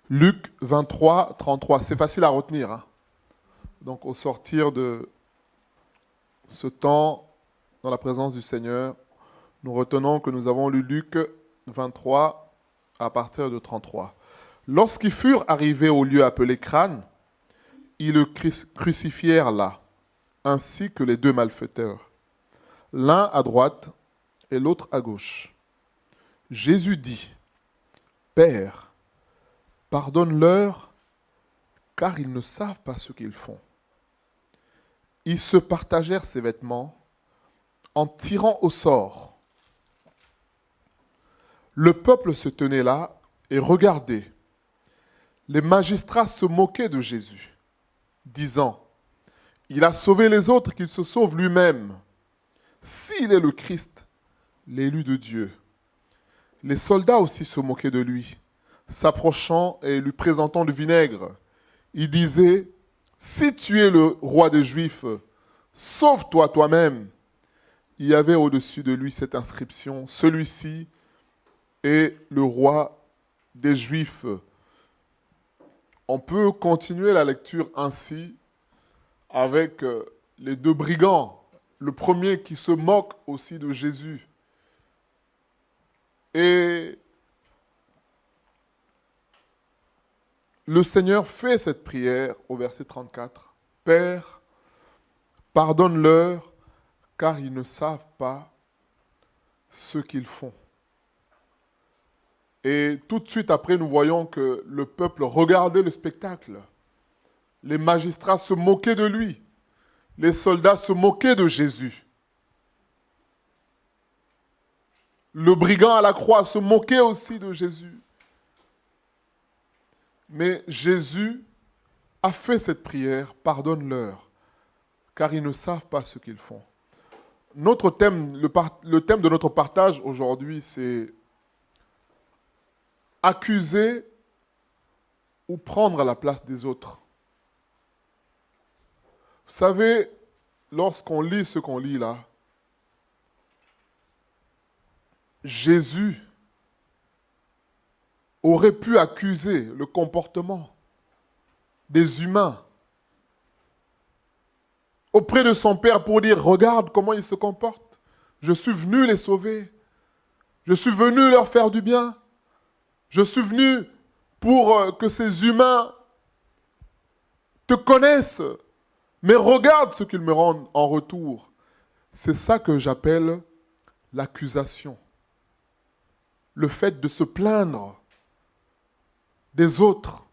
Luc 23, 33. C'est facile à retenir, hein? Donc au sortir de ce temps dans la présence du Seigneur, nous retenons que nous avons lu Luc 23 à partir de 33. Lorsqu'ils furent arrivés au lieu appelé Crâne, ils le crucifièrent là, ainsi que les deux malfaiteurs, l'un à droite et l'autre à gauche. Jésus dit, « Père, pardonne-leur, car ils ne savent pas ce qu'ils font. » Ils se partagèrent ses vêtements en tirant au sort. Le peuple se tenait là et regardait. Les magistrats se moquaient de Jésus, disant, « Il a sauvé les autres, qu'il se sauve lui-même. S'il est le Christ, l'élu de Dieu. » Les soldats aussi se moquaient de lui, s'approchant et lui présentant du vinaigre. Ils disaient, « Si tu es le roi des Juifs, sauve-toi toi-même. » Il y avait au-dessus de lui cette inscription, « Celui-ci est le roi des Juifs. » On peut continuer la lecture ainsi avec les deux brigands. Le premier qui se moque aussi de Jésus. Et le Seigneur fait cette prière au verset 34. « Père, pardonne-leur, car ils ne savent pas ce qu'ils font. » Et tout de suite après, nous voyons que le peuple regardait le spectacle. Les magistrats se moquaient de lui. Les soldats se moquaient de Jésus. Le brigand à la croix se moquait aussi de Jésus. Mais Jésus a fait cette prière, pardonne-leur, car ils ne savent pas ce qu'ils font. Notre thème, le thème de notre partage aujourd'hui, c'est accuser ou prendre la place des autres. Vous savez, lorsqu'on lit ce qu'on lit là, Jésus aurait pu accuser le comportement des humains auprès de son Père pour dire, regarde comment ils se comportent. Je suis venu les sauver. Je suis venu leur faire du bien. Je suis venu pour que ces humains te connaissent, mais regarde ce qu'ils me rendent en retour. C'est ça que j'appelle l'accusation. Le fait de se plaindre des autres.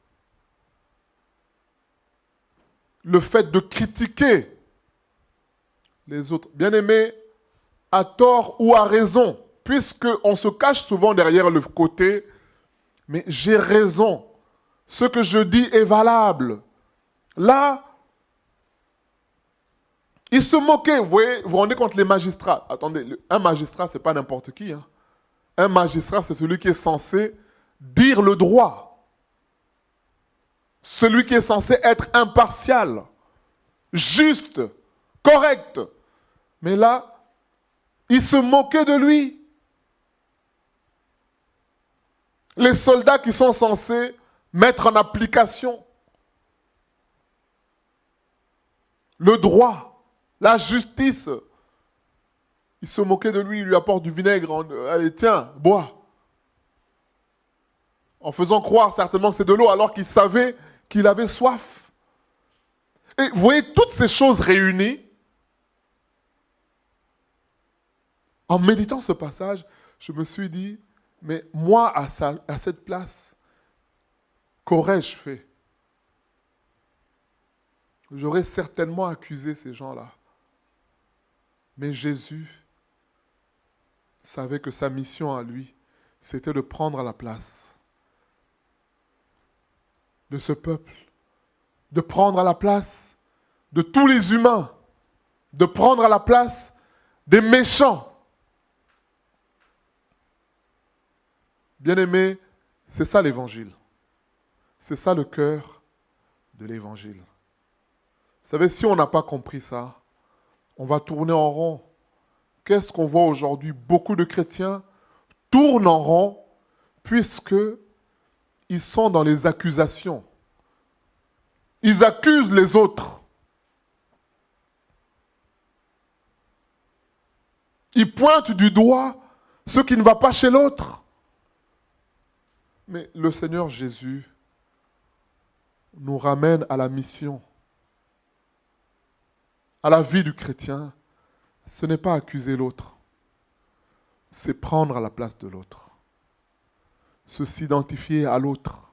Le fait de critiquer les autres. Bien-aimés, à tort ou à raison, puisqu'on se cache souvent derrière le côté « mais j'ai raison, ce que je dis est valable ». Là, ils se moquaient. Vous voyez, vous vous rendez compte, les magistrats. Attendez, un magistrat, ce n'est pas n'importe qui. Hein. Un magistrat, c'est celui qui est censé dire le droit. Celui qui est censé être impartial, juste, correct. Mais là, ils se moquaient de lui. Les soldats qui sont censés mettre en application le droit, la justice, ils se moquaient de lui, ils lui apportent du vinaigre, allez tiens, bois. En faisant croire certainement que c'est de l'eau alors qu'il savait qu'il avait soif. Et vous voyez toutes ces choses réunies, en méditant ce passage, je me suis dit, mais moi à cette place, qu'aurais-je fait? J'aurais certainement accusé ces gens-là. Mais Jésus savait que sa mission à lui, c'était de prendre la place de ce peuple, de prendre la place de tous les humains, de prendre la place des méchants. Bien-aimés, c'est ça l'évangile. C'est ça le cœur de l'évangile. Vous savez, si on n'a pas compris ça, on va tourner en rond. Qu'est-ce qu'on voit aujourd'hui? Beaucoup de chrétiens tournent en rond puisqu'ils sont dans les accusations. Ils accusent les autres. Ils pointent du doigt ce qui ne va pas chez l'autre. Mais le Seigneur Jésus nous ramène à la mission. À la vie du chrétien, ce n'est pas accuser l'autre, c'est prendre la place de l'autre. Se s'identifier à l'autre,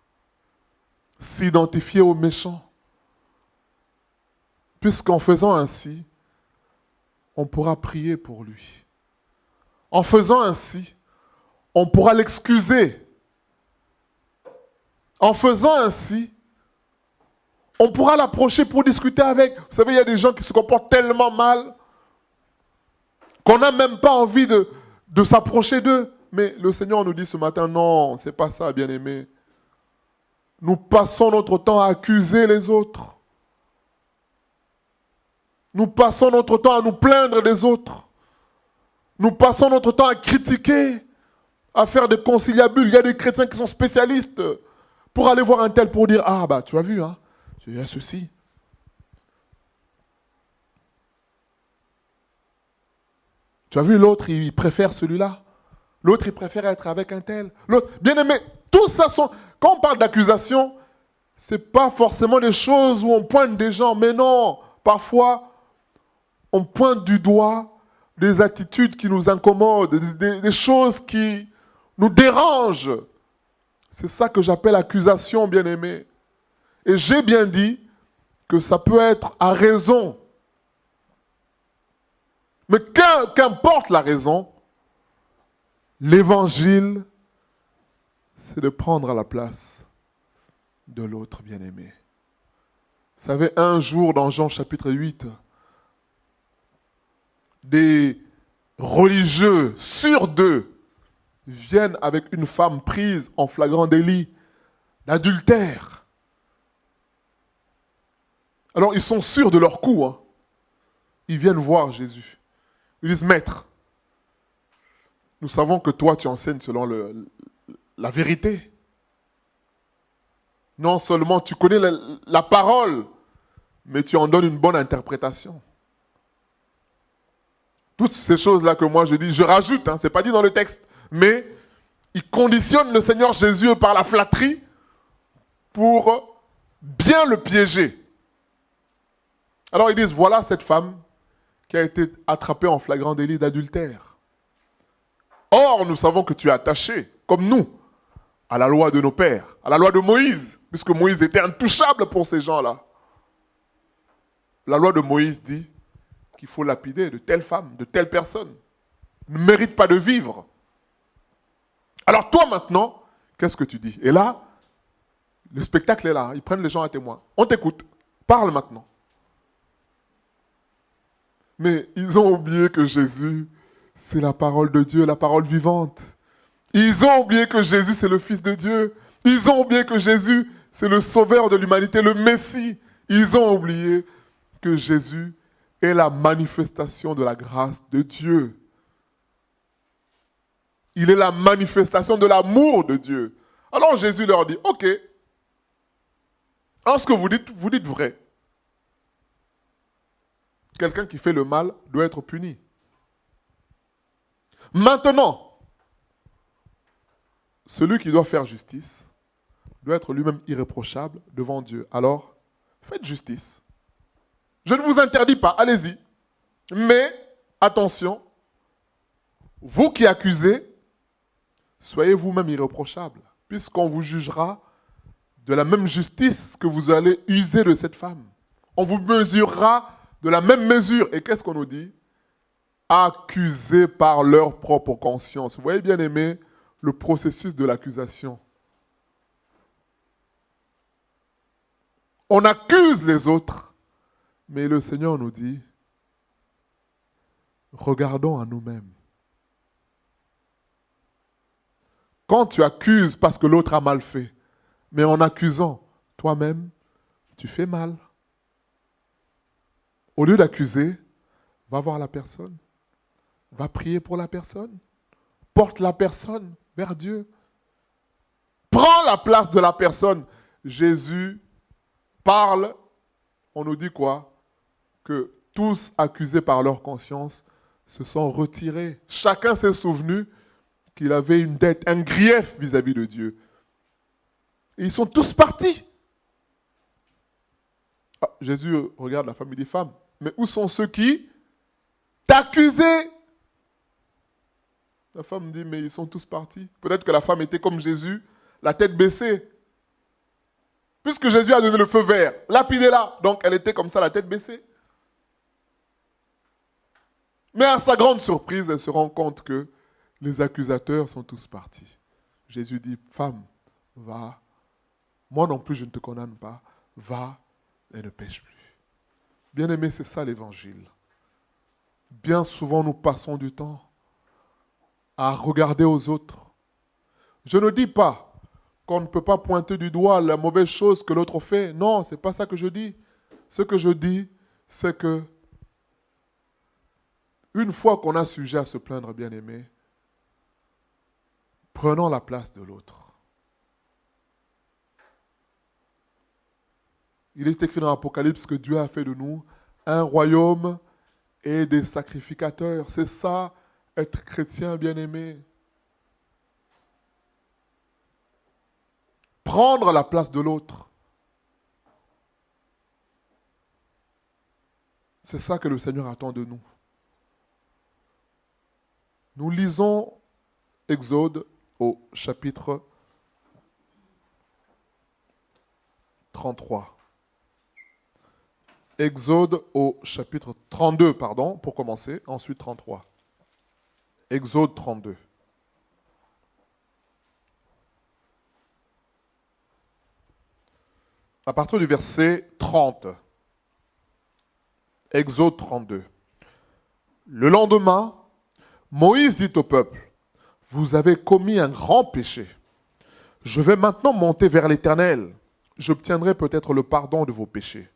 s'identifier au méchant. Puisqu'en faisant ainsi, on pourra prier pour lui. En faisant ainsi, on pourra l'excuser. En faisant ainsi, on pourra l'approcher pour discuter avec. Vous savez, il y a des gens qui se comportent tellement mal qu'on n'a même pas envie de s'approcher d'eux. Mais le Seigneur nous dit ce matin, non, c'est pas ça, bien-aimés. Nous passons notre temps à accuser les autres. Nous passons notre temps à nous plaindre des autres. Nous passons notre temps à critiquer, à faire des conciliabules. Il y a des chrétiens qui sont spécialistes pour aller voir un tel pour dire, ah bah tu as vu, hein, il y a ceci. Tu as vu l'autre, il préfère celui-là. L'autre, il préfère être avec un tel. L'autre, bien aimé, tout ça sont... Quand on parle d'accusation, ce n'est pas forcément des choses où on pointe des gens. Mais non, parfois, on pointe du doigt des attitudes qui nous incommodent, des choses qui nous dérangent. C'est ça que j'appelle accusation, bien aimé. Et j'ai bien dit que ça peut être à raison. Mais qu'importe la raison, l'évangile, c'est de prendre la place de l'autre bien-aimé. Vous savez, un jour dans Jean chapitre 8, des religieux sûrs d'eux viennent avec une femme prise en flagrant délit d'adultère. Alors ils sont sûrs de leur coup. Hein. Ils viennent voir Jésus. Ils disent, Maître, nous savons que toi tu enseignes selon la vérité. Non seulement tu connais la parole, mais tu en donnes une bonne interprétation. Toutes ces choses-là que moi je dis, je rajoute, hein, ce n'est pas dit dans le texte, mais ils conditionnent le Seigneur Jésus par la flatterie pour bien le piéger. Alors ils disent, voilà cette femme qui a été attrapée en flagrant délit d'adultère. Or, nous savons que tu es attaché, comme nous, à la loi de nos pères, à la loi de Moïse, puisque Moïse était intouchable pour ces gens-là. La loi de Moïse dit qu'il faut lapider de telle femme, de telle personne. Ne mérite pas de vivre. Alors toi maintenant, qu'est-ce que tu dis? Et là, le spectacle est là, ils prennent les gens à témoin. On t'écoute, parle maintenant. Mais ils ont oublié que Jésus, c'est la parole de Dieu, la parole vivante. Ils ont oublié que Jésus, c'est le Fils de Dieu. Ils ont oublié que Jésus, c'est le Sauveur de l'humanité, le Messie. Ils ont oublié que Jésus est la manifestation de la grâce de Dieu. Il est la manifestation de l'amour de Dieu. Alors Jésus leur dit, ok, en ce que vous dites vrai. Quelqu'un qui fait le mal doit être puni. Maintenant, celui qui doit faire justice doit être lui-même irréprochable devant Dieu. Alors, faites justice. Je ne vous interdis pas, allez-y. Mais, attention, vous qui accusez, soyez vous-même irréprochable, puisqu'on vous jugera de la même justice que vous allez user de cette femme. On vous mesurera de la même mesure. Et qu'est-ce qu'on nous dit? Accusés par leur propre conscience. Vous voyez, bien aimé, le processus de l'accusation. On accuse les autres, mais le Seigneur nous dit, regardons à nous-mêmes. Quand tu accuses parce que l'autre a mal fait, mais en accusant toi-même, tu fais mal. Au lieu d'accuser, va voir la personne, va prier pour la personne, porte la personne vers Dieu. Prends la place de la personne. Jésus parle, on nous dit quoi? Que tous accusés par leur conscience se sont retirés. Chacun s'est souvenu qu'il avait une dette, un grief vis-à-vis de Dieu. Et ils sont tous partis. Ah, Jésus regarde la famille des femmes. Mais où sont ceux qui t'accusaient? La femme dit, mais ils sont tous partis. Peut-être que la femme était comme Jésus, la tête baissée. Puisque Jésus a donné le feu vert, lapidez-la. Donc elle était comme ça, la tête baissée. Mais à sa grande surprise, elle se rend compte que les accusateurs sont tous partis. Jésus dit, femme, va. Moi non plus, je ne te condamne pas. Va et ne pêche plus. Bien-aimé, c'est ça l'évangile. Bien souvent, nous passons du temps à regarder aux autres. Je ne dis pas qu'on ne peut pas pointer du doigt la mauvaise chose que l'autre fait. Non, ce n'est pas ça que je dis. Ce que je dis, c'est que une fois qu'on a sujet à se plaindre, bien-aimé, prenons la place de l'autre. Il est écrit dans l'Apocalypse que Dieu a fait de nous un royaume et des sacrificateurs. C'est ça, être chrétien bien-aimé. Prendre la place de l'autre. C'est ça que le Seigneur attend de nous. Nous lisons Exode au chapitre 33. Exode au chapitre 32, pardon, pour commencer, ensuite 33. Exode 32. À partir du verset 30. Exode 32. Le lendemain, Moïse dit au peuple, « Vous avez commis un grand péché. Je vais maintenant monter vers l'Éternel. J'obtiendrai peut-être le pardon de vos péchés. »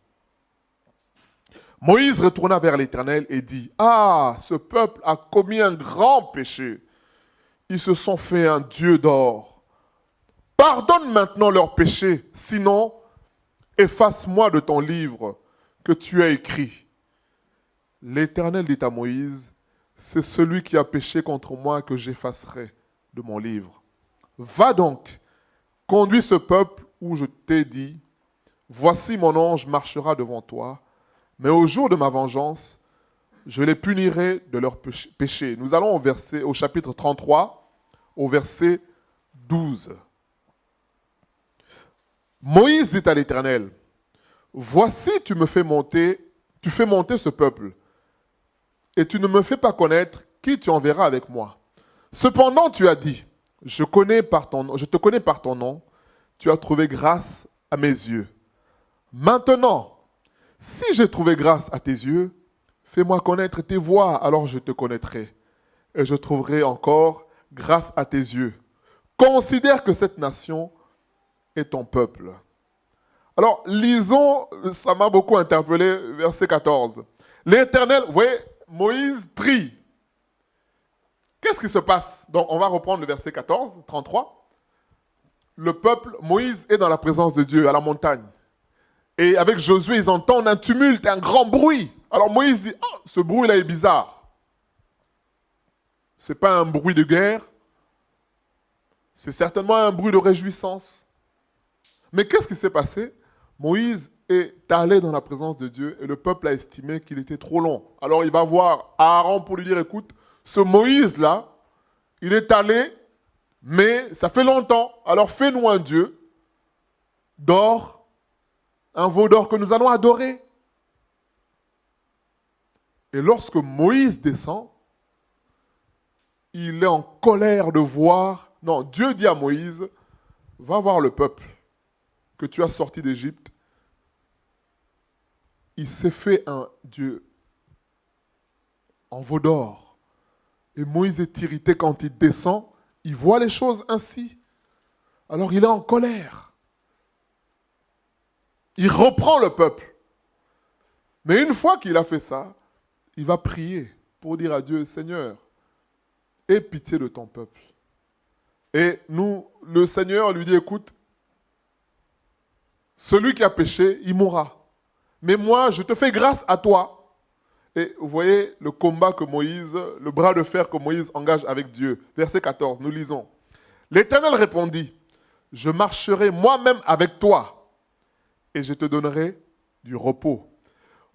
Moïse retourna vers l'Éternel et dit, « Ah, ce peuple a commis un grand péché. Ils se sont fait un dieu d'or. Pardonne maintenant leurs péchés, sinon efface-moi de ton livre que tu as écrit. » L'Éternel dit à Moïse, « C'est celui qui a péché contre moi que j'effacerai de mon livre. Va donc, conduis ce peuple où je t'ai dit, voici mon ange marchera devant toi, mais au jour de ma vengeance, je les punirai de leurs péchés. Nous allons au chapitre 33, au verset 12. Moïse dit à l'Éternel, voici tu fais monter ce peuple, et tu ne me fais pas connaître qui tu enverras avec moi. Cependant tu as dit, je te connais par ton nom, tu as trouvé grâce à mes yeux. Maintenant, si j'ai trouvé grâce à tes yeux, fais-moi connaître tes voies, alors je te connaîtrai, et je trouverai encore grâce à tes yeux. Considère que cette nation est ton peuple. Alors, lisons, ça m'a beaucoup interpellé, verset 14. L'Éternel, vous voyez, Moïse prie. Qu'est-ce qui se passe? Donc, on va reprendre le verset 14, 33. Le peuple, Moïse est dans la présence de Dieu, à la montagne. Et avec Josué, ils entendent un tumulte, un grand bruit. Alors Moïse dit, oh, ce bruit-là est bizarre. Ce n'est pas un bruit de guerre. C'est certainement un bruit de réjouissance. Mais qu'est-ce qui s'est passé? Moïse est allé dans la présence de Dieu et le peuple a estimé qu'il était trop long. Alors il va voir Aaron pour lui dire, écoute, ce Moïse-là, il est allé, mais ça fait longtemps. Alors fais-nous un Dieu d'or, un veau d'or que nous allons adorer. Et lorsque Moïse descend, il est en colère de voir... Non, Dieu dit à Moïse, va voir le peuple que tu as sorti d'Égypte. Il s'est fait un Dieu en veau d'or. Et Moïse est irrité quand il descend, il voit les choses ainsi. Alors il est en colère. Il reprend le peuple. Mais une fois qu'il a fait ça, il va prier pour dire à Dieu, Seigneur, aie pitié de ton peuple. Et nous, le Seigneur lui dit, écoute, celui qui a péché, il mourra. Mais moi, je te fais grâce à toi. Et vous voyez le combat que Moïse, le bras de fer que Moïse engage avec Dieu. Verset 14, nous lisons. L'Éternel répondit, je marcherai moi-même avec toi et je te donnerai du repos.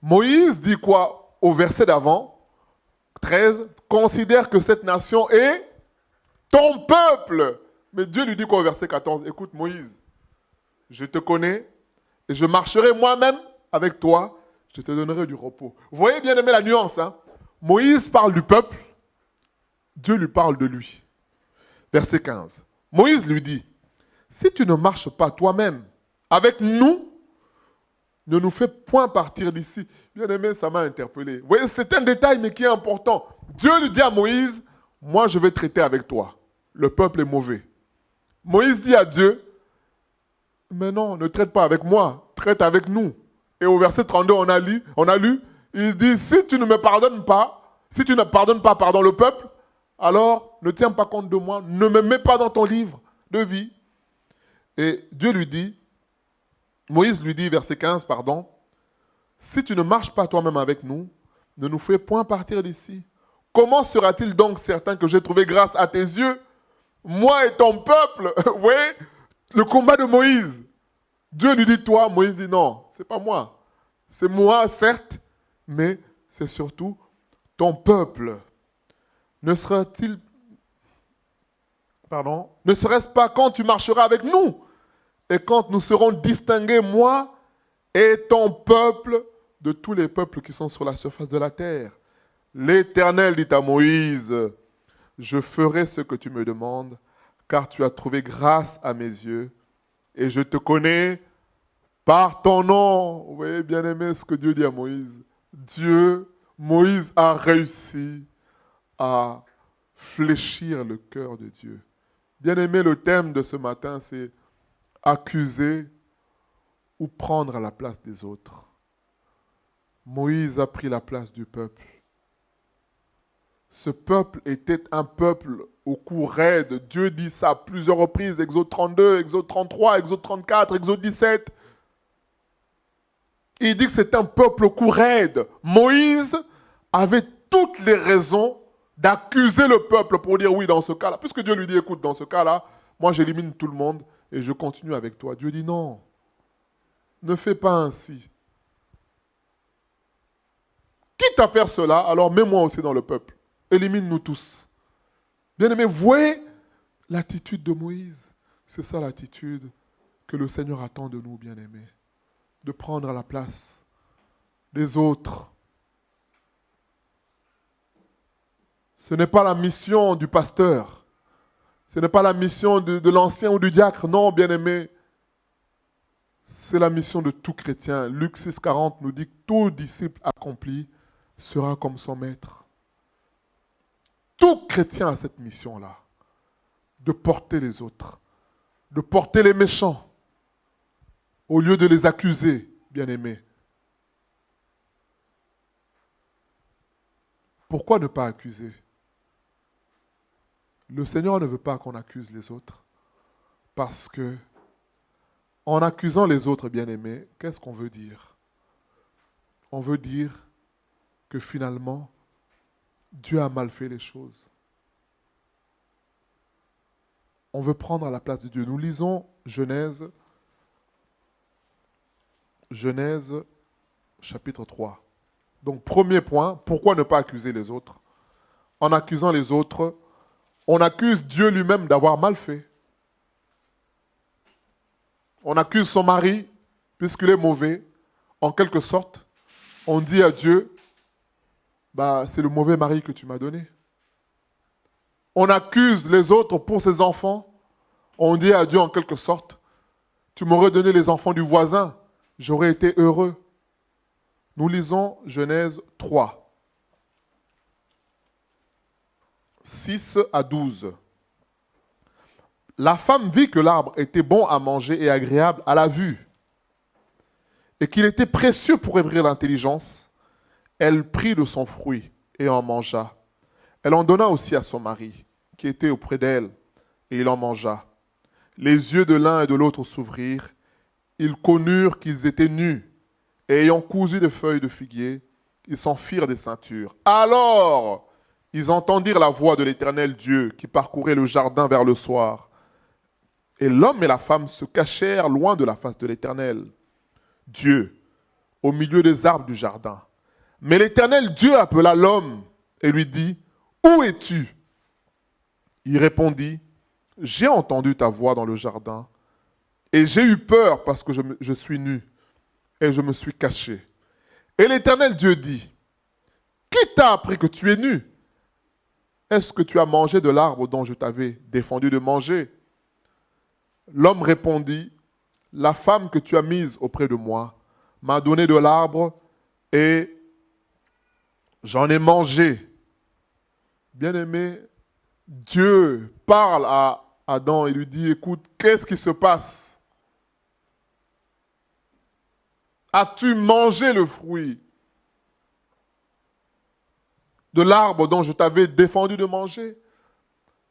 Moïse dit quoi au verset d'avant, 13, considère que cette nation est ton peuple. Mais Dieu lui dit quoi au verset 14, écoute Moïse, je te connais et je marcherai moi-même avec toi, je te donnerai du repos. Vous voyez bien aimé la nuance, hein? Moïse parle du peuple, Dieu lui parle de lui. Verset 15, Moïse lui dit, si tu ne marches pas toi-même avec nous, ne nous fais point partir d'ici. Bien aimé, ça m'a interpellé. Vous voyez, c'est un détail, mais qui est important. Dieu lui dit à Moïse, moi je vais traiter avec toi. Le peuple est mauvais. Moïse dit à Dieu, mais non, ne traite pas avec moi, traite avec nous. Et au verset 32, on a lu, il dit, si tu ne me pardonnes pas, si tu ne pardonnes pas, le peuple, alors ne tiens pas compte de moi, ne me mets pas dans ton livre de vie. Et Dieu lui dit, Moïse lui dit, verset 15, si tu ne marches pas toi-même avec nous, ne nous fais point partir d'ici. Comment sera-t-il donc certain que j'ai trouvé grâce à tes yeux, moi et ton peuple? Vous voyez, le combat de Moïse. Dieu lui dit, toi, Moïse dit, non, c'est pas moi. C'est moi, certes, mais c'est surtout ton peuple. Ne serait-ce pas quand tu marcheras avec nous et quand nous serons distingués, moi et ton peuple, de tous les peuples qui sont sur la surface de la terre. L'Éternel dit à Moïse, je ferai ce que tu me demandes, car tu as trouvé grâce à mes yeux, et je te connais par ton nom. Vous voyez bien aimé ce que Dieu dit à Moïse. Moïse a réussi à fléchir le cœur de Dieu. Bien aimé, le thème de ce matin, c'est accuser ou prendre la place des autres. Moïse a pris la place du peuple. Ce peuple était un peuple au cou raide. Dieu dit ça à plusieurs reprises. Exode 32, Exode 33, Exode 34, Exode 17. Il dit que c'est un peuple au cou raide. Moïse avait toutes les raisons d'accuser le peuple pour dire oui dans ce cas-là. Puisque Dieu lui dit, écoute, dans ce cas-là, moi j'élimine tout le monde. et je continue avec toi. Dieu dit non, ne fais pas ainsi. Quitte à faire cela, alors mets-moi aussi dans le peuple. Élimine-nous tous. Bien-aimés, voyez l'attitude de Moïse. C'est ça l'attitude que le Seigneur attend de nous, bien-aimés. De prendre la place des autres. Ce n'est pas la mission du pasteur. Ce n'est pas la mission de l'ancien ou du diacre. Non, bien-aimés. C'est la mission de tout chrétien. Luc 6,40 nous dit que tout disciple accompli sera comme son maître. Tout chrétien a cette mission-là, de porter les autres, de porter les méchants, au lieu de les accuser, bien-aimés. Pourquoi ne pas accuser? Le Seigneur ne veut pas qu'on accuse les autres, parce que, en accusant les autres, bien-aimés, qu'est-ce qu'on veut dire? On veut dire que finalement, Dieu a mal fait les choses. On veut prendre la place de Dieu. Nous lisons Genèse chapitre 3. Donc, premier point, pourquoi ne pas accuser les autres? En accusant les autres, on accuse Dieu lui-même d'avoir mal fait. On accuse son mari, puisqu'il est mauvais. En quelque sorte, on dit à Dieu, c'est le mauvais mari que tu m'as donné. On accuse les autres pour ses enfants. On dit à Dieu en quelque sorte, tu m'aurais donné les enfants du voisin, j'aurais été heureux. Nous lisons Genèse 3, 6 à 12. La femme vit que l'arbre était bon à manger et agréable à la vue, et qu'il était précieux pour ouvrir l'intelligence. Elle prit de son fruit et en mangea. Elle en donna aussi à son mari, qui était auprès d'elle, et il en mangea. Les yeux de l'un et de l'autre s'ouvrirent. Ils connurent qu'ils étaient nus, et ayant cousu des feuilles de figuier, ils s'en firent des ceintures. Alors, ils entendirent la voix de l'Éternel Dieu qui parcourait le jardin vers le soir. Et l'homme et la femme se cachèrent loin de la face de l'Éternel Dieu, au milieu des arbres du jardin. Mais l'Éternel Dieu appela l'homme et lui dit, « Où es-tu » Il répondit, « J'ai entendu ta voix dans le jardin, et j'ai eu peur parce que je suis nu, et je me suis caché. » Et l'Éternel Dieu dit, « Qui t'a appris que tu es nu? Est-ce que tu as mangé de l'arbre dont je t'avais défendu de manger ?» L'homme répondit, « La femme que tu as mise auprès de moi m'a donné de l'arbre, et j'en ai mangé. » Bien-aimé, Dieu parle à Adam et lui dit, écoute, qu'est-ce qui se passe? As-tu mangé le fruit de l'arbre dont je t'avais défendu de manger?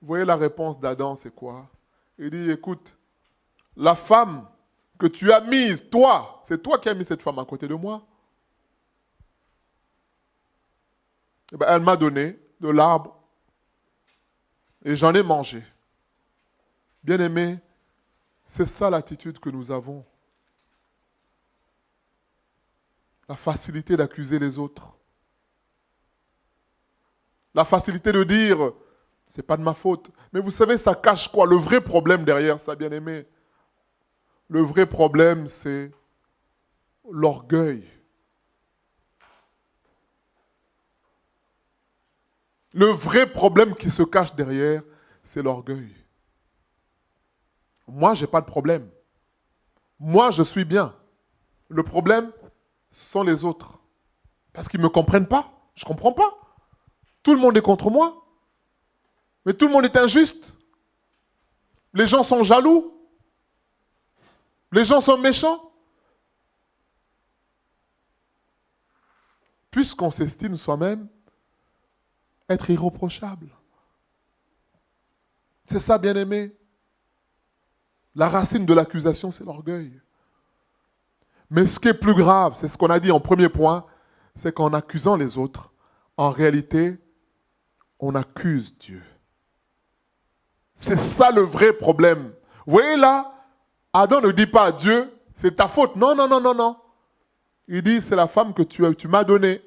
Vous voyez la réponse d'Adam, c'est quoi? Il dit, écoute, la femme que tu as mise, toi, c'est toi qui as mis cette femme à côté de moi. Elle m'a donné de l'arbre et j'en ai mangé. Bien-aimé, c'est ça l'attitude que nous avons. La facilité d'accuser les autres. La facilité de dire, c'est pas de ma faute. Mais vous savez, ça cache quoi? Le vrai problème derrière ça, bien-aimé. Le vrai problème, c'est l'orgueil. Le vrai problème qui se cache derrière, c'est l'orgueil. Moi, je n'ai pas de problème. Moi, je suis bien. Le problème, ce sont les autres. Parce qu'ils ne me comprennent pas. Je ne comprends pas. Tout le monde est contre moi. Mais tout le monde est injuste. Les gens sont jaloux. Les gens sont méchants. Puisqu'on s'estime soi-même être irréprochable. C'est ça, bien-aimé. La racine de l'accusation, c'est l'orgueil. Mais ce qui est plus grave, c'est ce qu'on a dit en premier point, c'est qu'en accusant les autres, en réalité, on accuse Dieu. C'est ça le vrai problème. Vous voyez là, Adam ne dit pas à Dieu, c'est ta faute. Non, non, non, non, non. Il dit, c'est la femme que tu m'as donnée.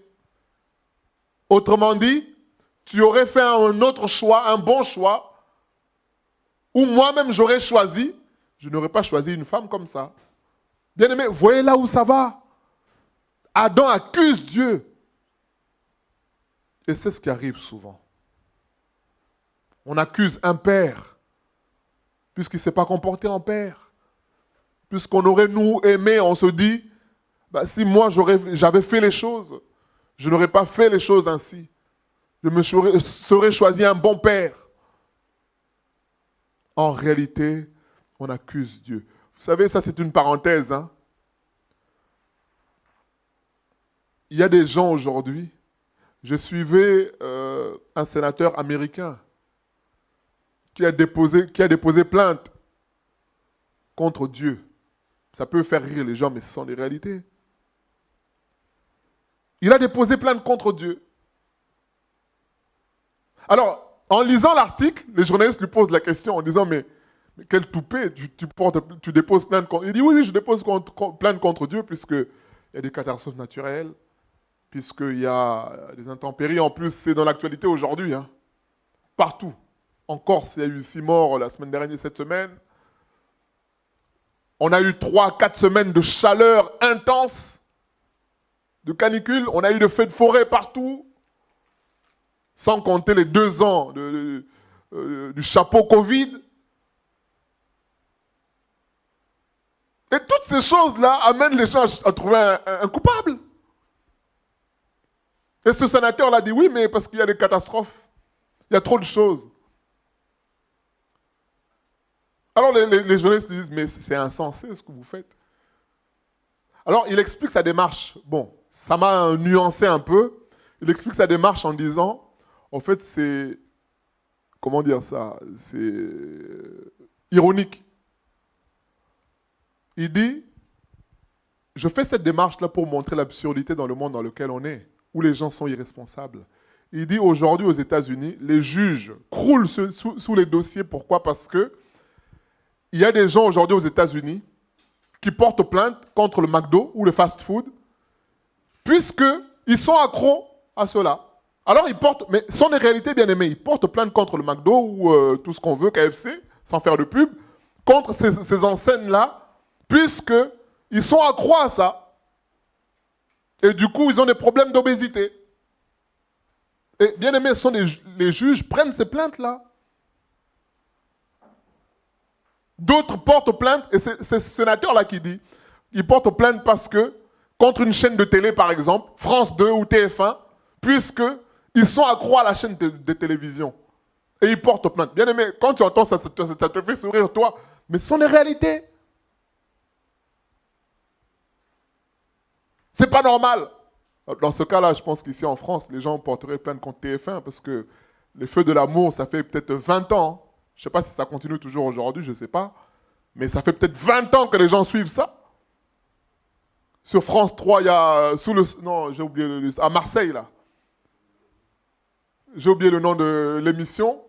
Autrement dit, tu aurais fait un autre choix, un bon choix, ou moi-même j'aurais choisi, je n'aurais pas choisi une femme comme ça. Bien aimé, voyez là où ça va. Adam accuse Dieu. Et c'est ce qui arrive souvent. On accuse un père, puisqu'il ne s'est pas comporté en père. Puisqu'on aurait nous aimé, on se dit, bah, si moi j'avais fait les choses, je n'aurais pas fait les choses ainsi. Je me serais choisi un bon père. En réalité, on accuse Dieu. Vous savez, ça c'est une parenthèse. Hein? Il y a des gens aujourd'hui, je suivais un sénateur américain qui a déposé plainte contre Dieu. Ça peut faire rire les gens, mais ce sont des réalités. Il a déposé plainte contre Dieu. Alors, en lisant l'article, les journalistes lui posent la question en disant, mais quel toupet, tu déposes plainte contre... Il dit, oui, je dépose plainte contre Dieu puisqu'il y a des catastrophes naturelles, puisqu'il y a des intempéries. En plus, c'est dans l'actualité aujourd'hui, hein. Partout. En Corse, il y a eu 6 morts la semaine dernière, cette semaine. On a eu 3-4 semaines de chaleur intense, de canicule. On a eu de feux de forêt partout. Sans compter les 2 ans du chapeau Covid. Et toutes ces choses-là amènent les gens à trouver un coupable. Et ce sénateur l'a dit, oui, mais parce qu'il y a des catastrophes. Il y a trop de choses. Alors les journalistes lui disent, mais c'est insensé ce que vous faites. Alors il explique sa démarche. Bon, ça m'a nuancé un peu. Il explique sa démarche en disant, en fait, c'est, comment dire ça, c'est ironique. Il dit, je fais cette démarche-là pour montrer l'absurdité dans le monde dans lequel on est, où les gens sont irresponsables. Il dit, aujourd'hui aux États-Unis, les juges croulent sous les dossiers. Pourquoi? Parce que il y a des gens aujourd'hui aux États-Unis qui portent plainte contre le McDo ou le fast-food, puisqu'ils sont accros à cela. Alors ils portent, mais ce sont des réalités bien aimées, ils portent plainte contre le McDo ou tout ce qu'on veut, KFC, sans faire de pub, contre ces enseignes-là, puisqu'ils sont accros à ça. Et du coup, ils ont des problèmes d'obésité. Et bien aimé, les juges prennent ces plaintes-là. D'autres portent plainte, et c'est ce sénateur-là qui dit, ils portent plainte parce que, contre une chaîne de télé par exemple, France 2 ou TF1, puisqu'ils sont accros à la chaîne de télévision. Et ils portent plainte. Bien aimé, quand tu entends ça, ça te fait sourire toi, mais ce sont des réalités. C'est pas normal. Dans ce cas-là, je pense qu'ici en France, les gens porteraient plainte contre TF1 parce que les Feux de l'amour, ça fait peut-être 20 ans. Je ne sais pas si ça continue toujours aujourd'hui, je ne sais pas. Mais ça fait peut-être 20 ans que les gens suivent ça. Sur France 3, il y a non, j'ai oublié à Marseille, là. J'ai oublié le nom de l'émission.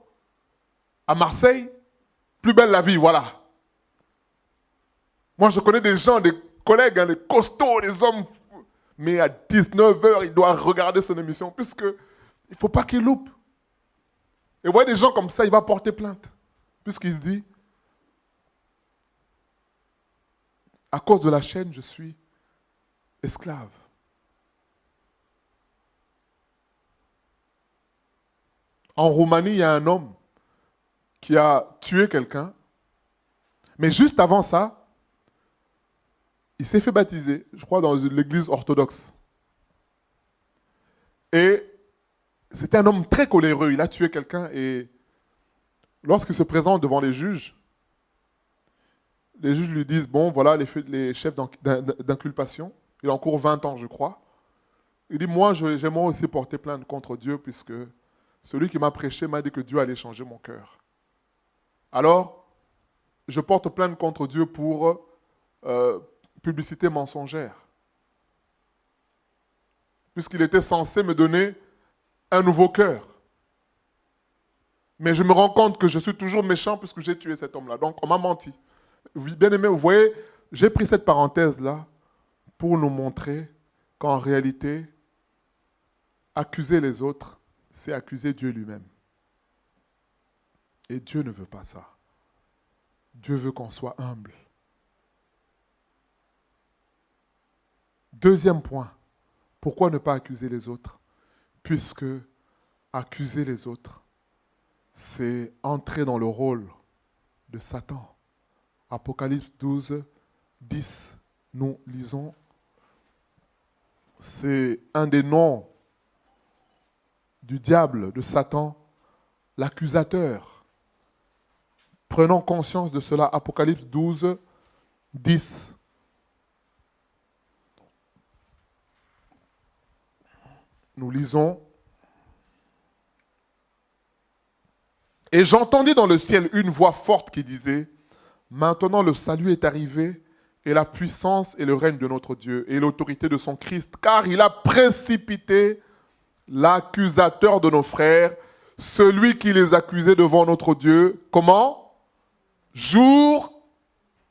À Marseille, Plus belle la vie, voilà. Moi, je connais des gens, des collègues, hein, des costauds, des hommes. Mais à 19h, il doit regarder son émission, puisque il ne faut pas qu'il loupe. Et vous voyez des gens comme ça, il va porter plainte. Puisqu'il se dit, à cause de la chaîne, je suis esclave. En Roumanie, il y a un homme qui a tué quelqu'un. Mais juste avant ça, il s'est fait baptiser, je crois, dans l'église orthodoxe. Et c'était un homme très coléreux. Il a tué quelqu'un et lorsqu'il se présente devant les juges lui disent, bon, voilà les chefs d'inculpation. Il encourt 20 ans, je crois. Il dit, moi, j'aimerais aussi porter plainte contre Dieu puisque celui qui m'a prêché m'a dit que Dieu allait changer mon cœur. Alors, je porte plainte contre Dieu pour publicité mensongère. Puisqu'il était censé me donner un nouveau cœur. Mais je me rends compte que je suis toujours méchant puisque j'ai tué cet homme-là. Donc, on m'a menti. Bien aimé, vous voyez, j'ai pris cette parenthèse-là pour nous montrer qu'en réalité, accuser les autres, c'est accuser Dieu lui-même. Et Dieu ne veut pas ça. Dieu veut qu'on soit humble. Deuxième point, pourquoi ne pas accuser les autres? Puisque accuser les autres, c'est entrer dans le rôle de Satan. Apocalypse 12, 10, nous lisons. C'est un des noms du diable, de Satan, l'accusateur. Prenons conscience de cela. Apocalypse 12, 10. Nous lisons. Et j'entendis dans le ciel une voix forte qui disait, maintenant le salut est arrivé, et la puissance et le règne de notre Dieu, et l'autorité de son Christ, car il a précipité l'accusateur de nos frères, celui qui les accusait devant notre Dieu. Comment? Jour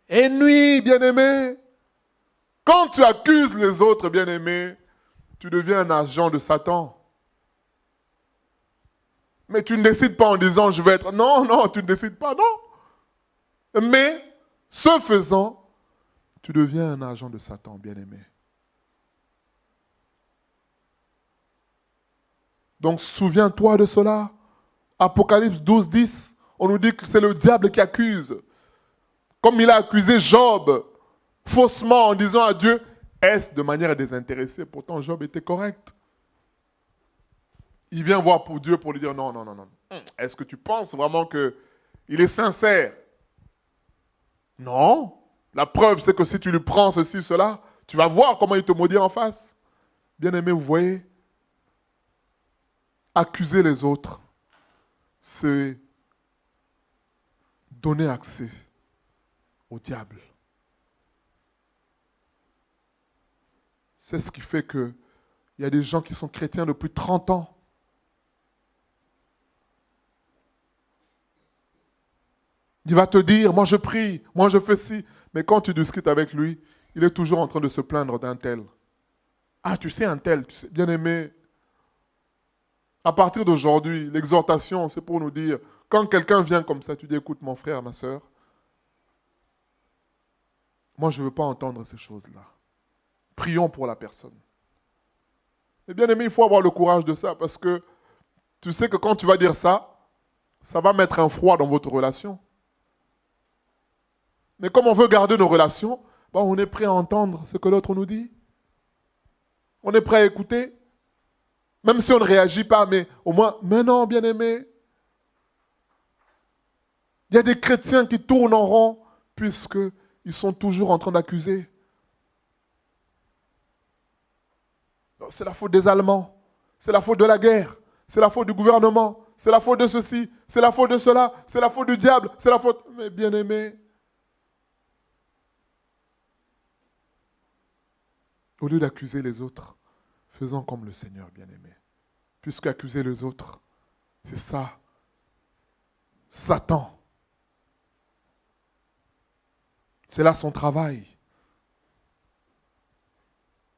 et nuit, bien-aimé. Quand tu accuses les autres, bien-aimé, tu deviens un agent de Satan. Mais tu ne décides pas en disant je vais être... Non, tu ne décides pas, non. Mais, ce faisant, tu deviens un agent de Satan, bien-aimé. Donc, souviens-toi de cela. Apocalypse 12, 10, on nous dit que c'est le diable qui accuse. Comme il a accusé Job, faussement, en disant à Dieu, est-ce de manière désintéressée? Pourtant, Job était correct. Il vient voir pour Dieu pour lui dire, non. Est-ce que tu penses vraiment qu'il est sincère? Non. La preuve, c'est que si tu lui prends ceci, cela, tu vas voir comment il te maudit en face. Bien-aimé, vous voyez, accuser les autres, c'est donner accès au diable. C'est ce qui fait qu'il y a des gens qui sont chrétiens depuis 30 ans. Il va te dire, moi je prie, moi je fais ci. Mais quand tu discutes avec lui, il est toujours en train de se plaindre d'un tel. Ah, tu sais un tel, tu sais, bien aimé. À partir d'aujourd'hui, l'exhortation, c'est pour nous dire, quand quelqu'un vient comme ça, tu dis, écoute mon frère, ma soeur, moi je ne veux pas entendre ces choses-là. Prions pour la personne. Et bien aimé, il faut avoir le courage de ça, parce que tu sais que quand tu vas dire ça, ça va mettre un froid dans votre relation. Mais comme on veut garder nos relations, on est prêt à entendre ce que l'autre nous dit. On est prêt à écouter. Même si on ne réagit pas, mais au moins, mais non, bien-aimé. Il y a des chrétiens qui tournent en rond, puisqu'ils sont toujours en train d'accuser. C'est la faute des Allemands. C'est la faute de la guerre. C'est la faute du gouvernement. C'est la faute de ceci. C'est la faute de cela. C'est la faute du diable. C'est la faute... Mais bien-aimé, au lieu d'accuser les autres, faisons comme le Seigneur bien-aimé. Puisqu'accuser les autres, c'est ça. Satan. C'est là son travail.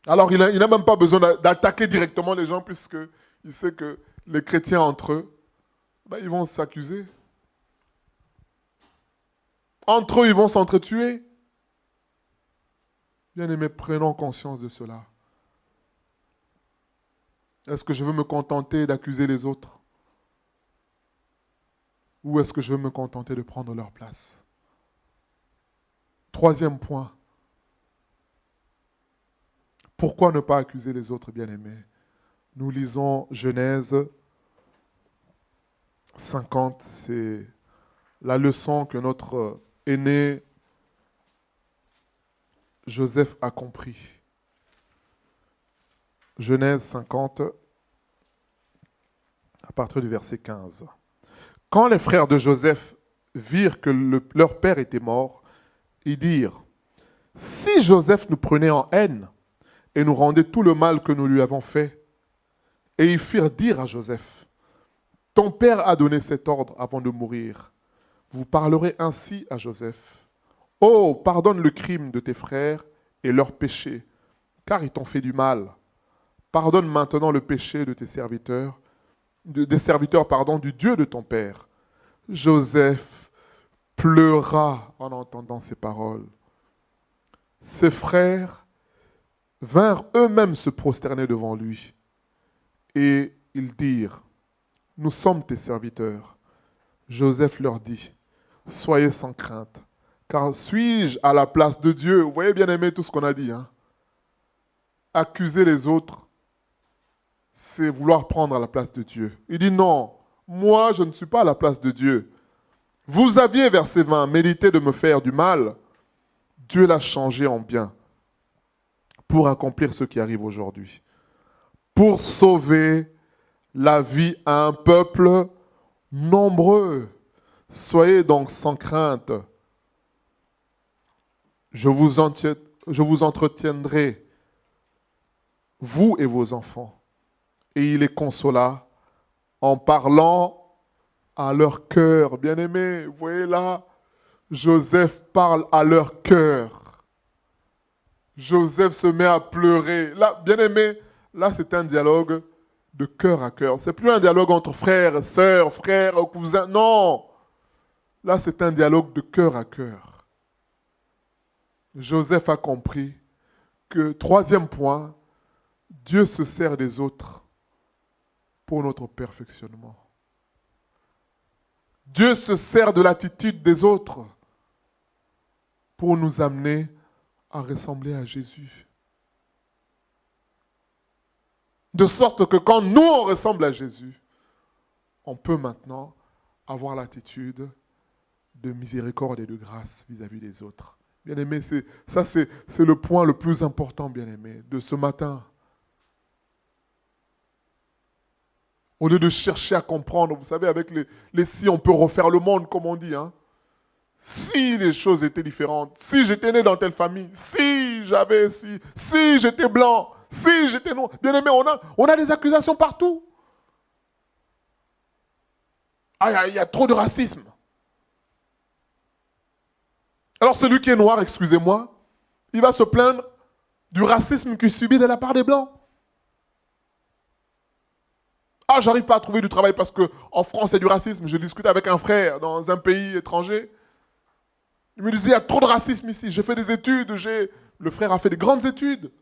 Alors il n'a même pas besoin d'attaquer directement les gens puisqu'il sait que les chrétiens entre eux, ils vont s'accuser. Entre eux, ils vont s'entretuer. Bien-aimés, prenons conscience de cela. Est-ce que je veux me contenter d'accuser les autres? Ou est-ce que je veux me contenter de prendre leur place? Troisième point. Pourquoi ne pas accuser les autres, bien-aimés? Nous lisons Genèse 50, c'est la leçon que notre aîné Joseph a compris. Genèse 50, à partir du verset 15. Quand les frères de Joseph virent que leur père était mort, ils dirent, « Si Joseph nous prenait en haine et nous rendait tout le mal que nous lui avons fait, et ils firent dire à Joseph, « Ton père a donné cet ordre avant de mourir. Vous parlerez ainsi à Joseph. Oh, pardonne le crime de tes frères et leurs péchés, car ils t'ont fait du mal. Pardonne maintenant le péché de tes serviteurs, des serviteurs, du Dieu de ton père. Joseph pleura en entendant ces paroles. Ses frères vinrent eux-mêmes se prosterner devant lui. Et ils dirent, nous sommes tes serviteurs. Joseph leur dit, soyez sans crainte, car suis-je à la place de Dieu? Vous voyez bien aimé tout ce qu'on a dit. Accuser les autres, c'est vouloir prendre à la place de Dieu. Il dit non, moi je ne suis pas à la place de Dieu. Vous aviez, verset 20, médité de me faire du mal. Dieu l'a changé en bien pour accomplir ce qui arrive aujourd'hui. Pour sauver la vie à un peuple nombreux. Soyez donc sans crainte. Je vous entretiendrai, vous et vos enfants. Et il les consola en parlant à leur cœur. Bien-aimés, vous voyez là, Joseph parle à leur cœur. Joseph se met à pleurer. Là, bien-aimés, là c'est un dialogue de cœur à cœur. C'est plus un dialogue entre frères, sœurs, frères, cousins. Non, là c'est un dialogue de cœur à cœur. Joseph a compris que, troisième point, Dieu se sert des autres pour notre perfectionnement. Dieu se sert de l'attitude des autres pour nous amener à ressembler à Jésus. De sorte que quand nous on ressemble à Jésus, on peut maintenant avoir l'attitude de miséricorde et de grâce vis-à-vis des autres. Bien-aimés, c'est le point le plus important, bien-aimés, de ce matin. Au lieu de chercher à comprendre, vous savez, avec les si, on peut refaire le monde, comme on dit. Si les choses étaient différentes, si j'étais né dans telle famille, si j'avais si j'étais blanc, si j'étais noir. Bien-aimé, on a des accusations partout. Ah, il y a trop de racisme. Alors celui qui est noir, excusez-moi, il va se plaindre du racisme qu'il subit de la part des blancs. Ah, j'arrive pas à trouver du travail parce qu'en France, il y a du racisme. Je discutais avec un frère dans un pays étranger. Il me disait, il y a trop de racisme ici. J'ai fait des études. Le frère a fait des grandes études.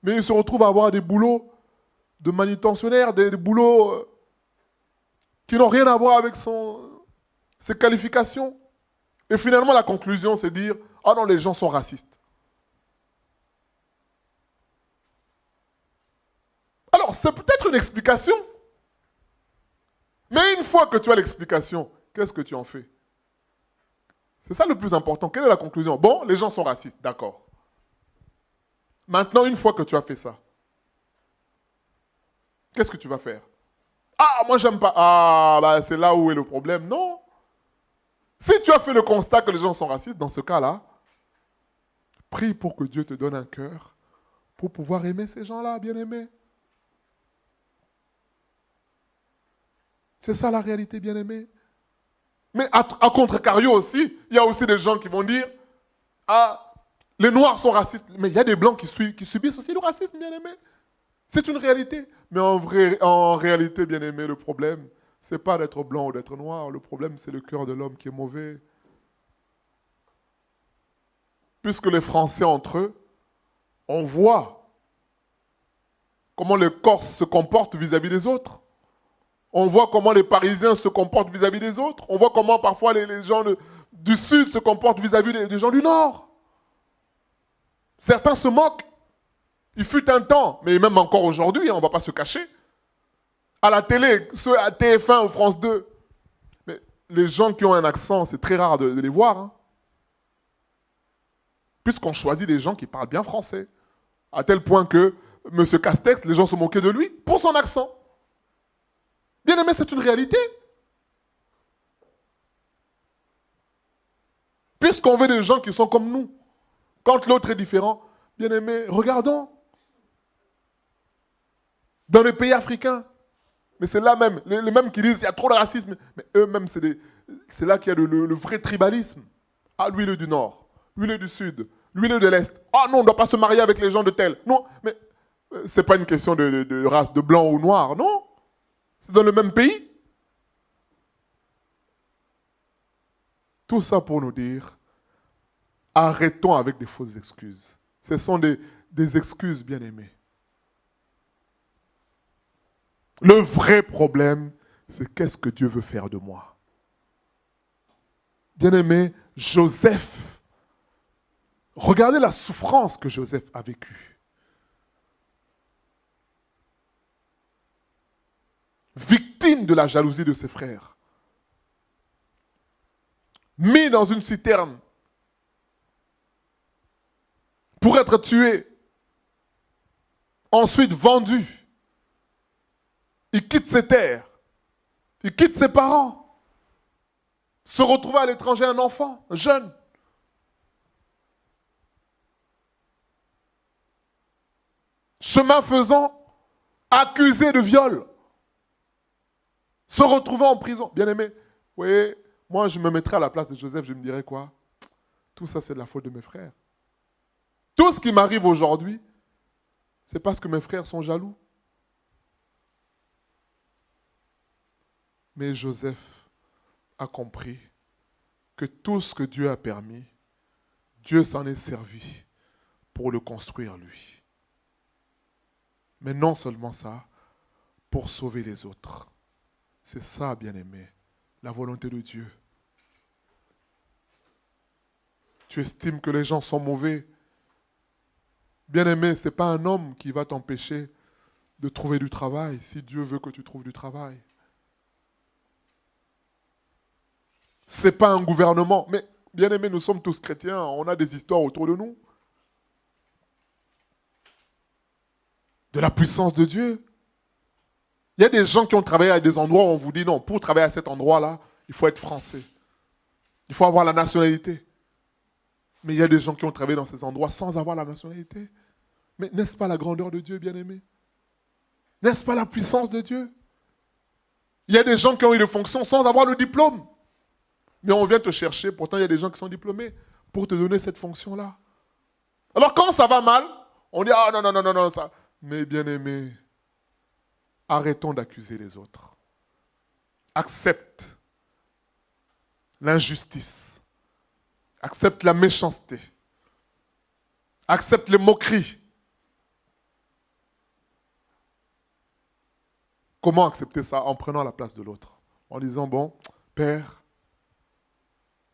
Mais il se retrouve à avoir des boulots de manutentionnaire, des boulots qui n'ont rien à voir avec ses qualifications. Et finalement, la conclusion, c'est de dire, ah non, les gens sont racistes. Alors, c'est peut-être une explication. Mais une fois que tu as l'explication, qu'est-ce que tu en fais? C'est ça le plus important. Quelle est la conclusion? Bon, les gens sont racistes, d'accord. Maintenant, une fois que tu as fait ça, qu'est-ce que tu vas faire? Ah, moi, j'aime pas. Ah, bah, c'est là où est le problème. Non. Si tu as fait le constat que les gens sont racistes, dans ce cas-là, prie pour que Dieu te donne un cœur pour pouvoir aimer ces gens-là, bien-aimés. C'est ça la réalité, bien-aimés. Mais à contrario aussi, il y a aussi des gens qui vont dire, ah, les Noirs sont racistes. Mais il y a des Blancs qui subissent aussi le racisme, bien-aimés. C'est une réalité. Mais en réalité, bien-aimés, le problème, ce n'est pas d'être blanc ou d'être noir. Le problème, c'est le cœur de l'homme qui est mauvais. Puisque les Français, entre eux, on voit comment les Corses se comportent vis-à-vis des autres. On voit comment les Parisiens se comportent vis-à-vis des autres. On voit comment parfois les gens du Sud se comportent vis-à-vis des gens du Nord. Certains se moquent. Il fut un temps, mais même encore aujourd'hui, on ne va pas se cacher. À la télé, ceux à TF1 ou France 2. Mais les gens qui ont un accent, c'est très rare de les voir. Puisqu'on choisit des gens qui parlent bien français. À tel point que M. Castex, les gens se moquaient de lui pour son accent. Bien aimé, c'est une réalité. Puisqu'on veut des gens qui sont comme nous. Quand l'autre est différent, bien aimé, regardons. Dans les pays africains. Mais c'est là même, les mêmes qui disent qu'il y a trop de racisme. Mais eux-mêmes, c'est là qu'il y a le vrai tribalisme. Ah, lui, il est du Nord. lui il est du sud, lui il est de l'est. Ah non, on ne doit pas se marier avec les gens de tel. Non, mais ce n'est pas une question de race, de blanc ou noir, non. C'est dans le même pays. Tout ça pour nous dire, arrêtons avec des fausses excuses. Ce sont des excuses, bien-aimés. Le vrai problème, c'est qu'est-ce que Dieu veut faire de moi. Bien-aimé, Joseph, regardez la souffrance que Joseph a vécue. Victime de la jalousie de ses frères. Mis dans une citerne pour être tué. Ensuite vendu. Il quitte ses terres. Il quitte ses parents. Se retrouver à l'étranger un enfant, un jeune. Chemin faisant, accusé de viol. Se retrouver en prison. Bien-aimé, vous voyez, moi je me mettrais à la place de Joseph, je me dirais quoi? Tout ça c'est de la faute de mes frères. Tout ce qui m'arrive aujourd'hui, c'est parce que mes frères sont jaloux. Mais Joseph a compris que tout ce que Dieu a permis, Dieu s'en est servi pour le construire lui. Mais non seulement ça, pour sauver les autres. C'est ça, bien-aimé, la volonté de Dieu. Tu estimes que les gens sont mauvais. Bien-aimé, ce n'est pas un homme qui va t'empêcher de trouver du travail, si Dieu veut que tu trouves du travail. Ce n'est pas un gouvernement. Mais, bien-aimé, nous sommes tous chrétiens, on a des histoires autour de nous. De la puissance de Dieu. Il y a des gens qui ont travaillé à des endroits où on vous dit non, pour travailler à cet endroit-là, il faut être français. Il faut avoir la nationalité. Mais il y a des gens qui ont travaillé dans ces endroits sans avoir la nationalité. Mais n'est-ce pas la grandeur de Dieu, bien-aimé? N'est-ce pas la puissance de Dieu? Il y a des gens qui ont eu des fonctions sans avoir le diplôme. Mais on vient te chercher, pourtant il y a des gens qui sont diplômés pour te donner cette fonction-là. Alors quand ça va mal, on dit ah non, non, non, non, non, ça. Mais bien-aimé, arrêtons d'accuser les autres. Accepte l'injustice. Accepte la méchanceté. Accepte les moqueries. Comment accepter ça? En prenant la place de l'autre. En disant, bon, Père,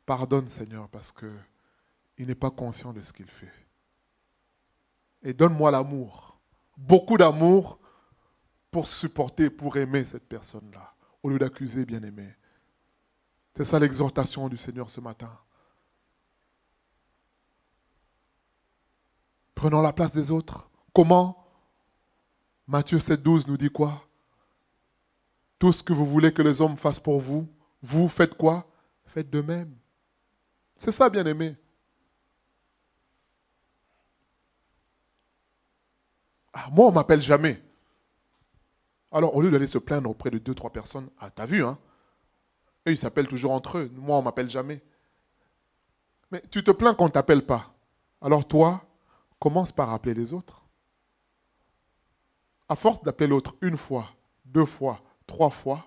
pardonne Seigneur parce qu'il n'est pas conscient de ce qu'il fait. Et donne-moi l'amour. Beaucoup d'amour pour supporter, pour aimer cette personne-là, au lieu d'accuser bien-aimé. C'est ça l'exhortation du Seigneur ce matin. Prenons la place des autres. Comment? Matthieu 7,12 nous dit quoi? Tout ce que vous voulez que les hommes fassent pour vous, vous faites quoi? Faites de même. C'est ça, bien-aimé. Ah, moi, on ne m'appelle jamais. Alors, au lieu d'aller se plaindre auprès de 2-3 personnes, ah, t'as vu, hein? Eux, ils s'appellent toujours entre eux. Moi, on ne m'appelle jamais. Mais tu te plains qu'on ne t'appelle pas. Alors toi, commence par appeler les autres. À force d'appeler l'autre 1 fois, 2 fois, 3 fois,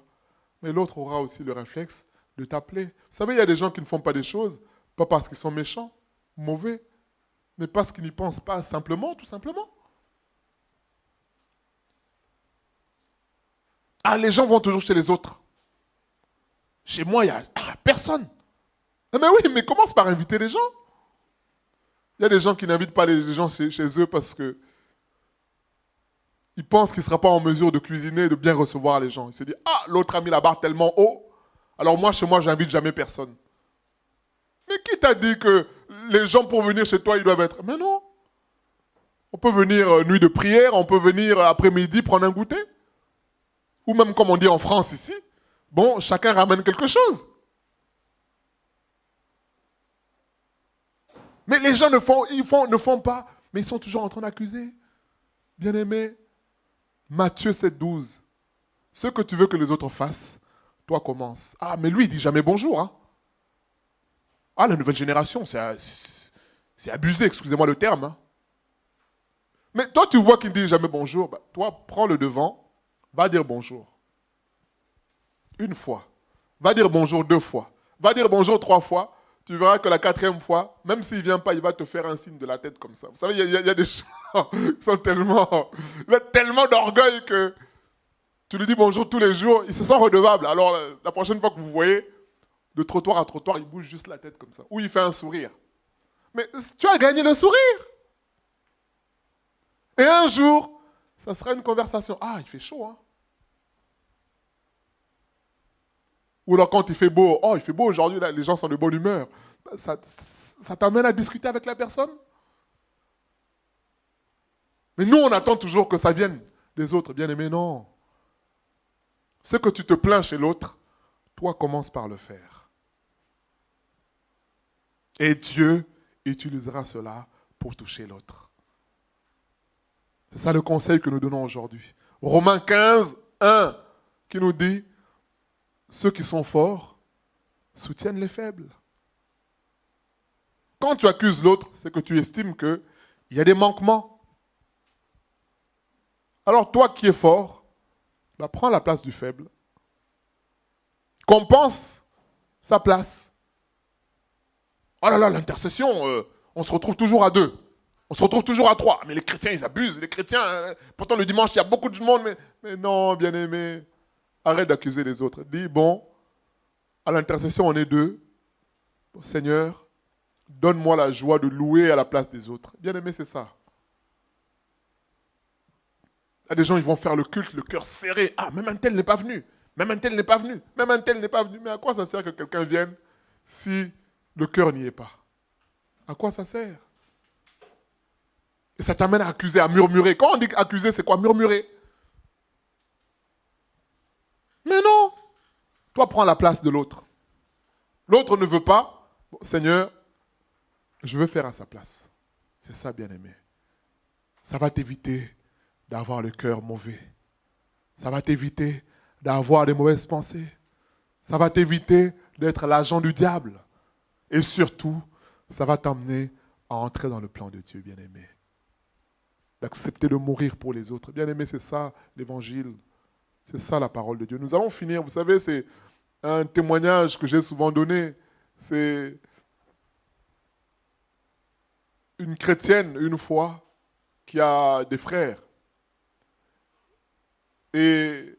mais l'autre aura aussi le réflexe de t'appeler. Vous savez, il y a des gens qui ne font pas des choses, pas parce qu'ils sont méchants, mauvais, mais parce qu'ils n'y pensent pas simplement, tout simplement. Ah, les gens vont toujours chez les autres. Chez moi, il n'y a personne. Mais oui, mais commence par inviter les gens. Il y a des gens qui n'invitent pas les gens chez eux parce que ils pensent qu'ils ne seront pas en mesure de cuisiner et de bien recevoir les gens. Ils se disent, ah, l'autre a mis la barre tellement haut, alors moi, chez moi, je n'invite jamais personne. Mais qui t'a dit que les gens pour venir chez toi, ils doivent être... Mais non. On peut venir nuit de prière, on peut venir après-midi prendre un goûter. Ou même, comme on dit en France ici, bon, chacun ramène quelque chose. Mais les gens ne font pas, mais ils sont toujours en train d'accuser. Bien-aimé, Matthieu 7,12. Ce que tu veux que les autres fassent, toi commence. Ah, mais lui, il dit jamais bonjour. Hein. Ah, la nouvelle génération, C'est abusé, excusez-moi le terme. Hein. Mais toi, tu vois qu'il ne dit jamais bonjour. Bah, toi, prends le devant, va dire bonjour. Une fois. Va dire bonjour 2 fois. Va dire bonjour 3 fois. Tu verras que la 4e fois, même s'il ne vient pas, il va te faire un signe de la tête comme ça. Vous savez, il y a des gens qui sont tellement d'orgueil que tu lui dis bonjour tous les jours, ils se sentent redevables. Alors, la prochaine fois que vous voyez, de trottoir à trottoir, il bouge juste la tête comme ça. Ou il fait un sourire. Mais tu as gagné le sourire. Et un jour, ça sera une conversation. Ah, il fait chaud, hein. Ou alors quand il fait beau, oh, il fait beau aujourd'hui, là, les gens sont de bonne humeur. Ça t'amène à discuter avec la personne. Mais nous, on attend toujours que ça vienne des autres. Bien aimé, non. Ce que tu te plains chez l'autre, toi, commence par le faire. Et Dieu utilisera cela pour toucher l'autre. C'est ça le conseil que nous donnons aujourd'hui. Romains 15, 1, qui nous dit, ceux qui sont forts soutiennent les faibles. Quand tu accuses l'autre, c'est que tu estimes qu'il y a des manquements. Alors toi qui es fort, bah, prends la place du faible. Compense sa place. Oh là là, l'intercession, on se retrouve toujours à 2. On se retrouve toujours à 3. Mais les chrétiens, ils abusent. Les chrétiens, pourtant le dimanche, il y a beaucoup de monde. Mais non, bien-aimé, arrête d'accuser les autres. Dis, bon, à l'intercession, on est 2. Seigneur, donne-moi la joie de louer à la place des autres. Bien-aimé, c'est ça. Il y a des gens, ils vont faire le culte, le cœur serré. Ah, même un tel n'est pas venu. Même un tel n'est pas venu. Même un tel n'est pas venu. Mais à quoi ça sert que quelqu'un vienne si le cœur n'y est pas? À quoi ça sert? Et ça t'amène à accuser, à murmurer. Quand on dit accuser, c'est quoi? Murmurer. Mais non. Toi, prends la place de l'autre. L'autre ne veut pas. Bon, Seigneur, je veux faire à sa place. C'est ça, bien-aimé. Ça va t'éviter d'avoir le cœur mauvais. Ça va t'éviter d'avoir des mauvaises pensées. Ça va t'éviter d'être l'agent du diable. Et surtout, ça va t'amener à entrer dans le plan de Dieu, bien-aimé. D'accepter de mourir pour les autres. Bien-aimé, c'est ça l'évangile. C'est ça la parole de Dieu. Nous allons finir. Vous savez, c'est un témoignage que j'ai souvent donné. C'est une chrétienne, une fois, qui a des frères. Et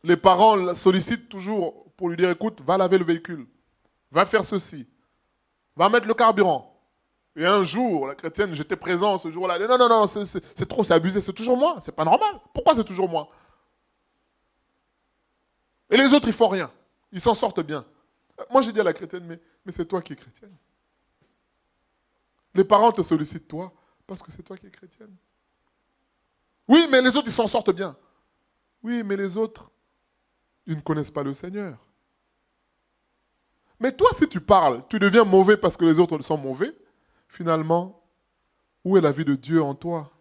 les parents la sollicitent toujours pour lui dire, écoute, va laver le véhicule, va faire ceci, va mettre le carburant. Et un jour, la chrétienne, j'étais présent ce jour-là, elle dit, non, c'est trop, c'est abusé, c'est toujours moi, c'est pas normal. Pourquoi c'est toujours moi? Et les autres, ils font rien, ils s'en sortent bien. Moi, j'ai dit à la chrétienne, mais c'est toi qui es chrétienne. Les parents te sollicitent toi, parce que c'est toi qui es chrétienne. Oui, mais les autres, ils s'en sortent bien. Oui, mais les autres, ils ne connaissent pas le Seigneur. Mais toi, si tu parles, tu deviens mauvais parce que les autres sont mauvais, finalement, où est la vie de Dieu en toi?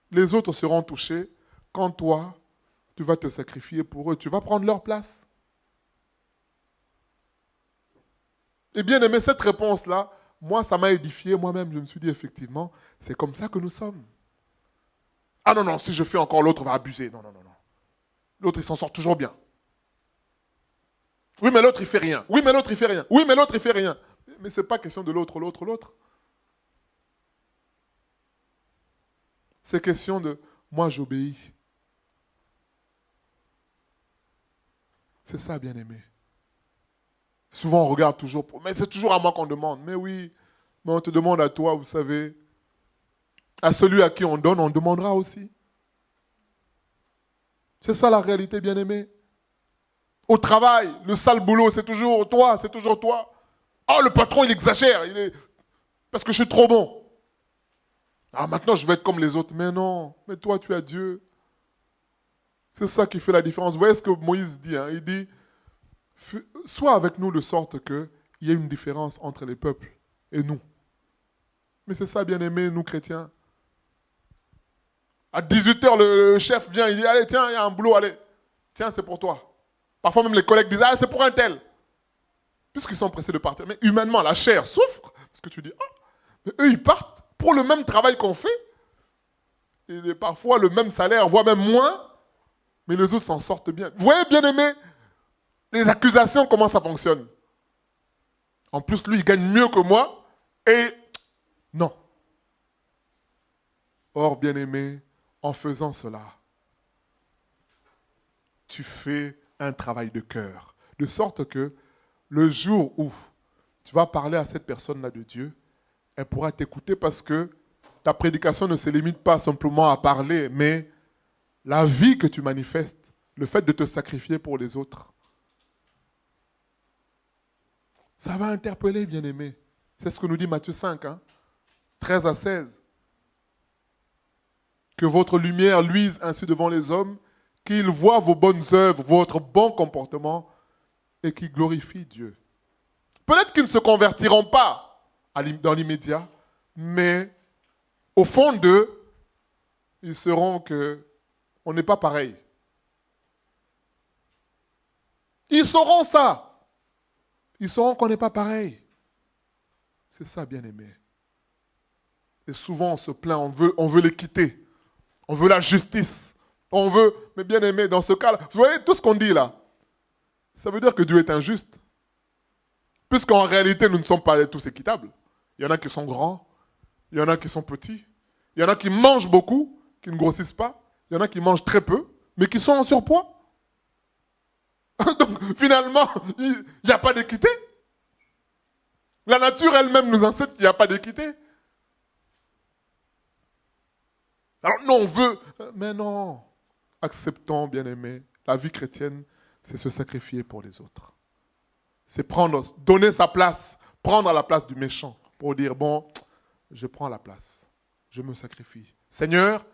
Les autres seront touchés quand toi, tu vas te sacrifier pour eux, tu vas prendre leur place. Et bien aimé, cette réponse-là, moi, ça m'a édifié, moi-même, je me suis dit, effectivement, c'est comme ça que nous sommes. Ah non, si je fais encore, l'autre va abuser. Non. L'autre, il s'en sort toujours bien. Oui, mais l'autre, il fait rien. Oui, mais l'autre, il fait rien. Oui, mais l'autre, il fait rien. Mais ce n'est pas question de l'autre. C'est question de moi, j'obéis. C'est ça, bien-aimé. Souvent, on regarde toujours, mais c'est toujours à moi qu'on demande. Mais oui, mais on te demande à toi, vous savez. À celui à qui on donne, on demandera aussi. C'est ça la réalité, bien-aimé. Au travail, le sale boulot, c'est toujours toi. Oh, le patron, il exagère. Parce que je suis trop bon. Ah, maintenant, je vais être comme les autres. Mais non, mais toi, tu as Dieu. C'est ça qui fait la différence. Vous voyez ce que Moïse dit, hein? Il dit, sois avec nous de sorte qu'il y ait une différence entre les peuples et nous. Mais c'est ça, bien-aimé, nous chrétiens. À 18h, le chef vient, il dit, allez, tiens, il y a un boulot, allez. Tiens, c'est pour toi. Parfois même les collègues disent, ah, c'est pour un tel. Puisqu'ils sont pressés de partir. Mais humainement, la chair souffre. Parce que tu dis, ah, Mais eux, ils partent pour le même travail qu'on fait. Et parfois le même salaire, voire même moins. Mais les autres s'en sortent bien. Vous voyez, bien aimé, les accusations, comment ça fonctionne? En plus, lui, il gagne mieux que moi. Et non. Or, bien aimé, en faisant cela, tu fais un travail de cœur. De sorte que le jour où tu vas parler à cette personne-là de Dieu, elle pourra t'écouter parce que ta prédication ne se limite pas simplement à parler, mais la vie que tu manifestes, le fait de te sacrifier pour les autres, ça va interpeller, bien-aimé. C'est ce que nous dit Matthieu 5, 13 à 16. Que votre lumière luise ainsi devant les hommes, qu'ils voient vos bonnes œuvres, votre bon comportement, et qu'ils glorifient Dieu. Peut-être qu'ils ne se convertiront pas dans l'immédiat, mais au fond d'eux, ils sauront que on n'est pas pareil. Ils sauront ça. Ils sauront qu'on n'est pas pareil. C'est ça, bien-aimé. Et souvent, on se plaint, on veut les quitter. On veut la justice. On veut, mais bien-aimé, dans ce cas-là, vous voyez tout ce qu'on dit là, ça veut dire que Dieu est injuste. Puisqu'en réalité, nous ne sommes pas tous équitables. Il y en a qui sont grands, il y en a qui sont petits, il y en a qui mangent beaucoup, qui ne grossissent pas, il y en a qui mangent très peu, mais qui sont en surpoids. Donc finalement, il n'y a pas d'équité. La nature elle-même nous enseigne qu'il n'y a pas d'équité. Alors non, on veut, mais non. Acceptons, bien-aimés, la vie chrétienne, c'est se sacrifier pour les autres. C'est donner sa place, prendre la place du méchant pour dire, bon, je prends la place, je me sacrifie. Seigneur,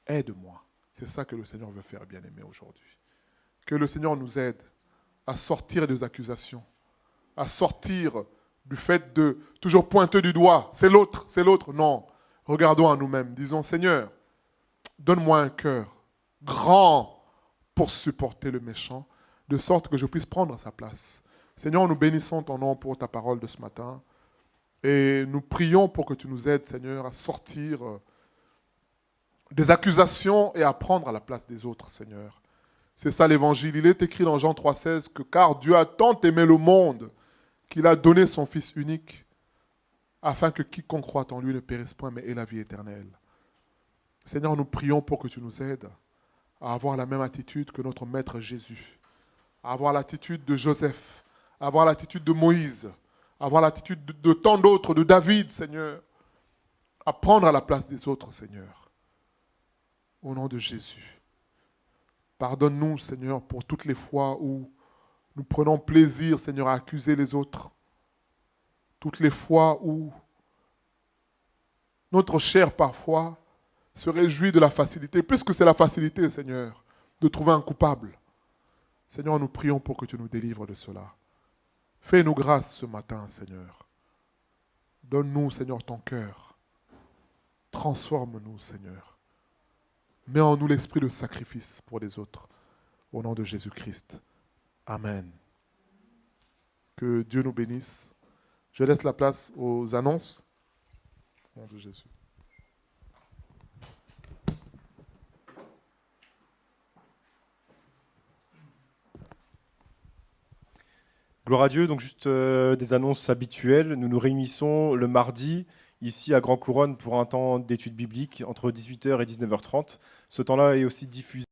aide-moi. C'est ça que le Seigneur veut faire, bien-aimé, aujourd'hui. Que le Seigneur nous aide à sortir des accusations, à sortir du fait de toujours pointer du doigt, c'est l'autre, c'est l'autre. Non, regardons à nous-mêmes, disons, Seigneur, donne-moi un cœur grand pour supporter le méchant, de sorte que je puisse prendre sa place. Seigneur, nous bénissons ton nom pour ta parole de ce matin. Et nous prions pour que tu nous aides, Seigneur, à sortir des accusations et à prendre à la place des autres, Seigneur. C'est ça l'évangile. Il est écrit dans Jean 3,16 que car Dieu a tant aimé le monde qu'il a donné son Fils unique afin que quiconque croit en lui ne périsse point mais ait la vie éternelle. Seigneur, nous prions pour que tu nous aides à avoir la même attitude que notre Maître Jésus, à avoir l'attitude de Joseph, à avoir l'attitude de Moïse, à avoir l'attitude de tant d'autres, de David, Seigneur, à prendre à la place des autres, Seigneur. Au nom de Jésus. Pardonne-nous, Seigneur, pour toutes les fois où nous prenons plaisir, Seigneur, à accuser les autres. Toutes les fois où notre chair, parfois, se réjouit de la facilité, puisque c'est la facilité, Seigneur, de trouver un coupable. Seigneur, nous prions pour que tu nous délivres de cela. Fais-nous grâce ce matin, Seigneur. Donne-nous, Seigneur, ton cœur. Transforme-nous, Seigneur. Mets en nous l'esprit de sacrifice pour les autres. Au nom de Jésus-Christ. Amen. Que Dieu nous bénisse. Je laisse la place aux annonces. Au nom de Jésus. Gloire à Dieu, donc juste des annonces habituelles. Nous nous réunissons le mardi, ici à Grand Couronne, pour un temps d'études bibliques entre 18h et 19h30. Ce temps-là est aussi diffusé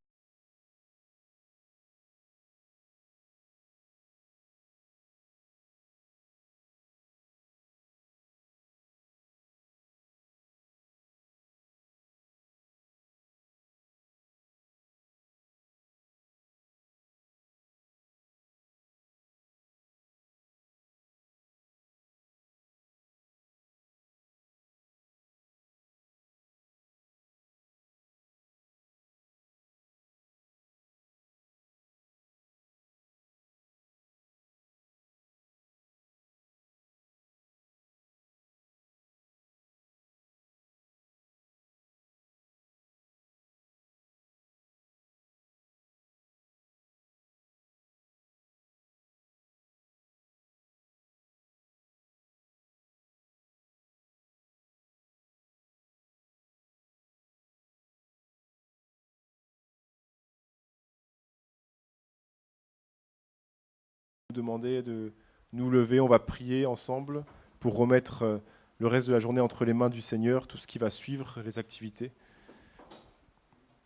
demander de nous lever. On va prier ensemble pour remettre le reste de la journée entre les mains du Seigneur, tout ce qui va suivre, les activités.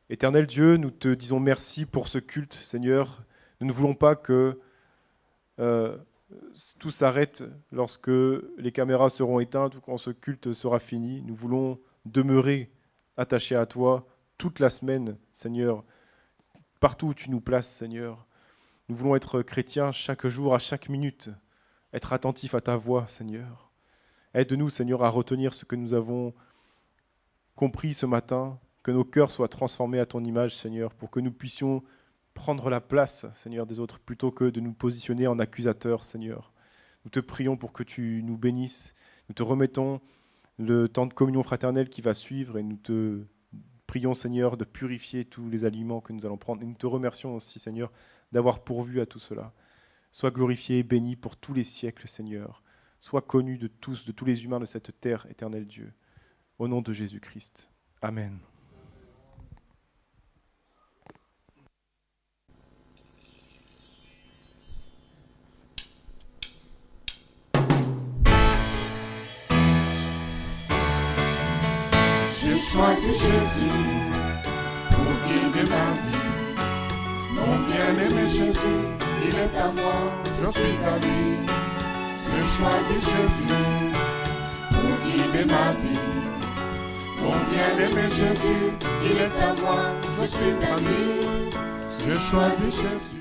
Éternel Dieu, nous te disons merci pour ce culte, Seigneur. Nous ne voulons pas que tout s'arrête lorsque les caméras seront éteintes ou quand ce culte sera fini. Nous voulons demeurer attachés à toi toute la semaine, Seigneur, partout où tu nous places, Seigneur. Nous voulons être chrétiens chaque jour, à chaque minute, être attentifs à ta voix, Seigneur. Aide-nous, Seigneur, à retenir ce que nous avons compris ce matin, que nos cœurs soient transformés à ton image, Seigneur, pour que nous puissions prendre la place, Seigneur, des autres, plutôt que de nous positionner en accusateurs, Seigneur. Nous te prions pour que tu nous bénisses. Nous te remettons le temps de communion fraternelle qui va suivre et nous te prions, Seigneur, de purifier tous les aliments que nous allons prendre. Et nous te remercions aussi, Seigneur, d'avoir pourvu à tout cela. Sois glorifié et béni pour tous les siècles, Seigneur. Sois connu de tous les humains de cette terre, éternel Dieu. Au nom de Jésus-Christ. Amen. J'ai choisi Jésus pour guider ma vie. Mon bien-aimé Jésus, il est à moi, je suis à lui. J'ai choisi Jésus pour guider ma vie. Mon bien-aimé Jésus, il est à moi, je suis à lui. J'ai choisi Jésus.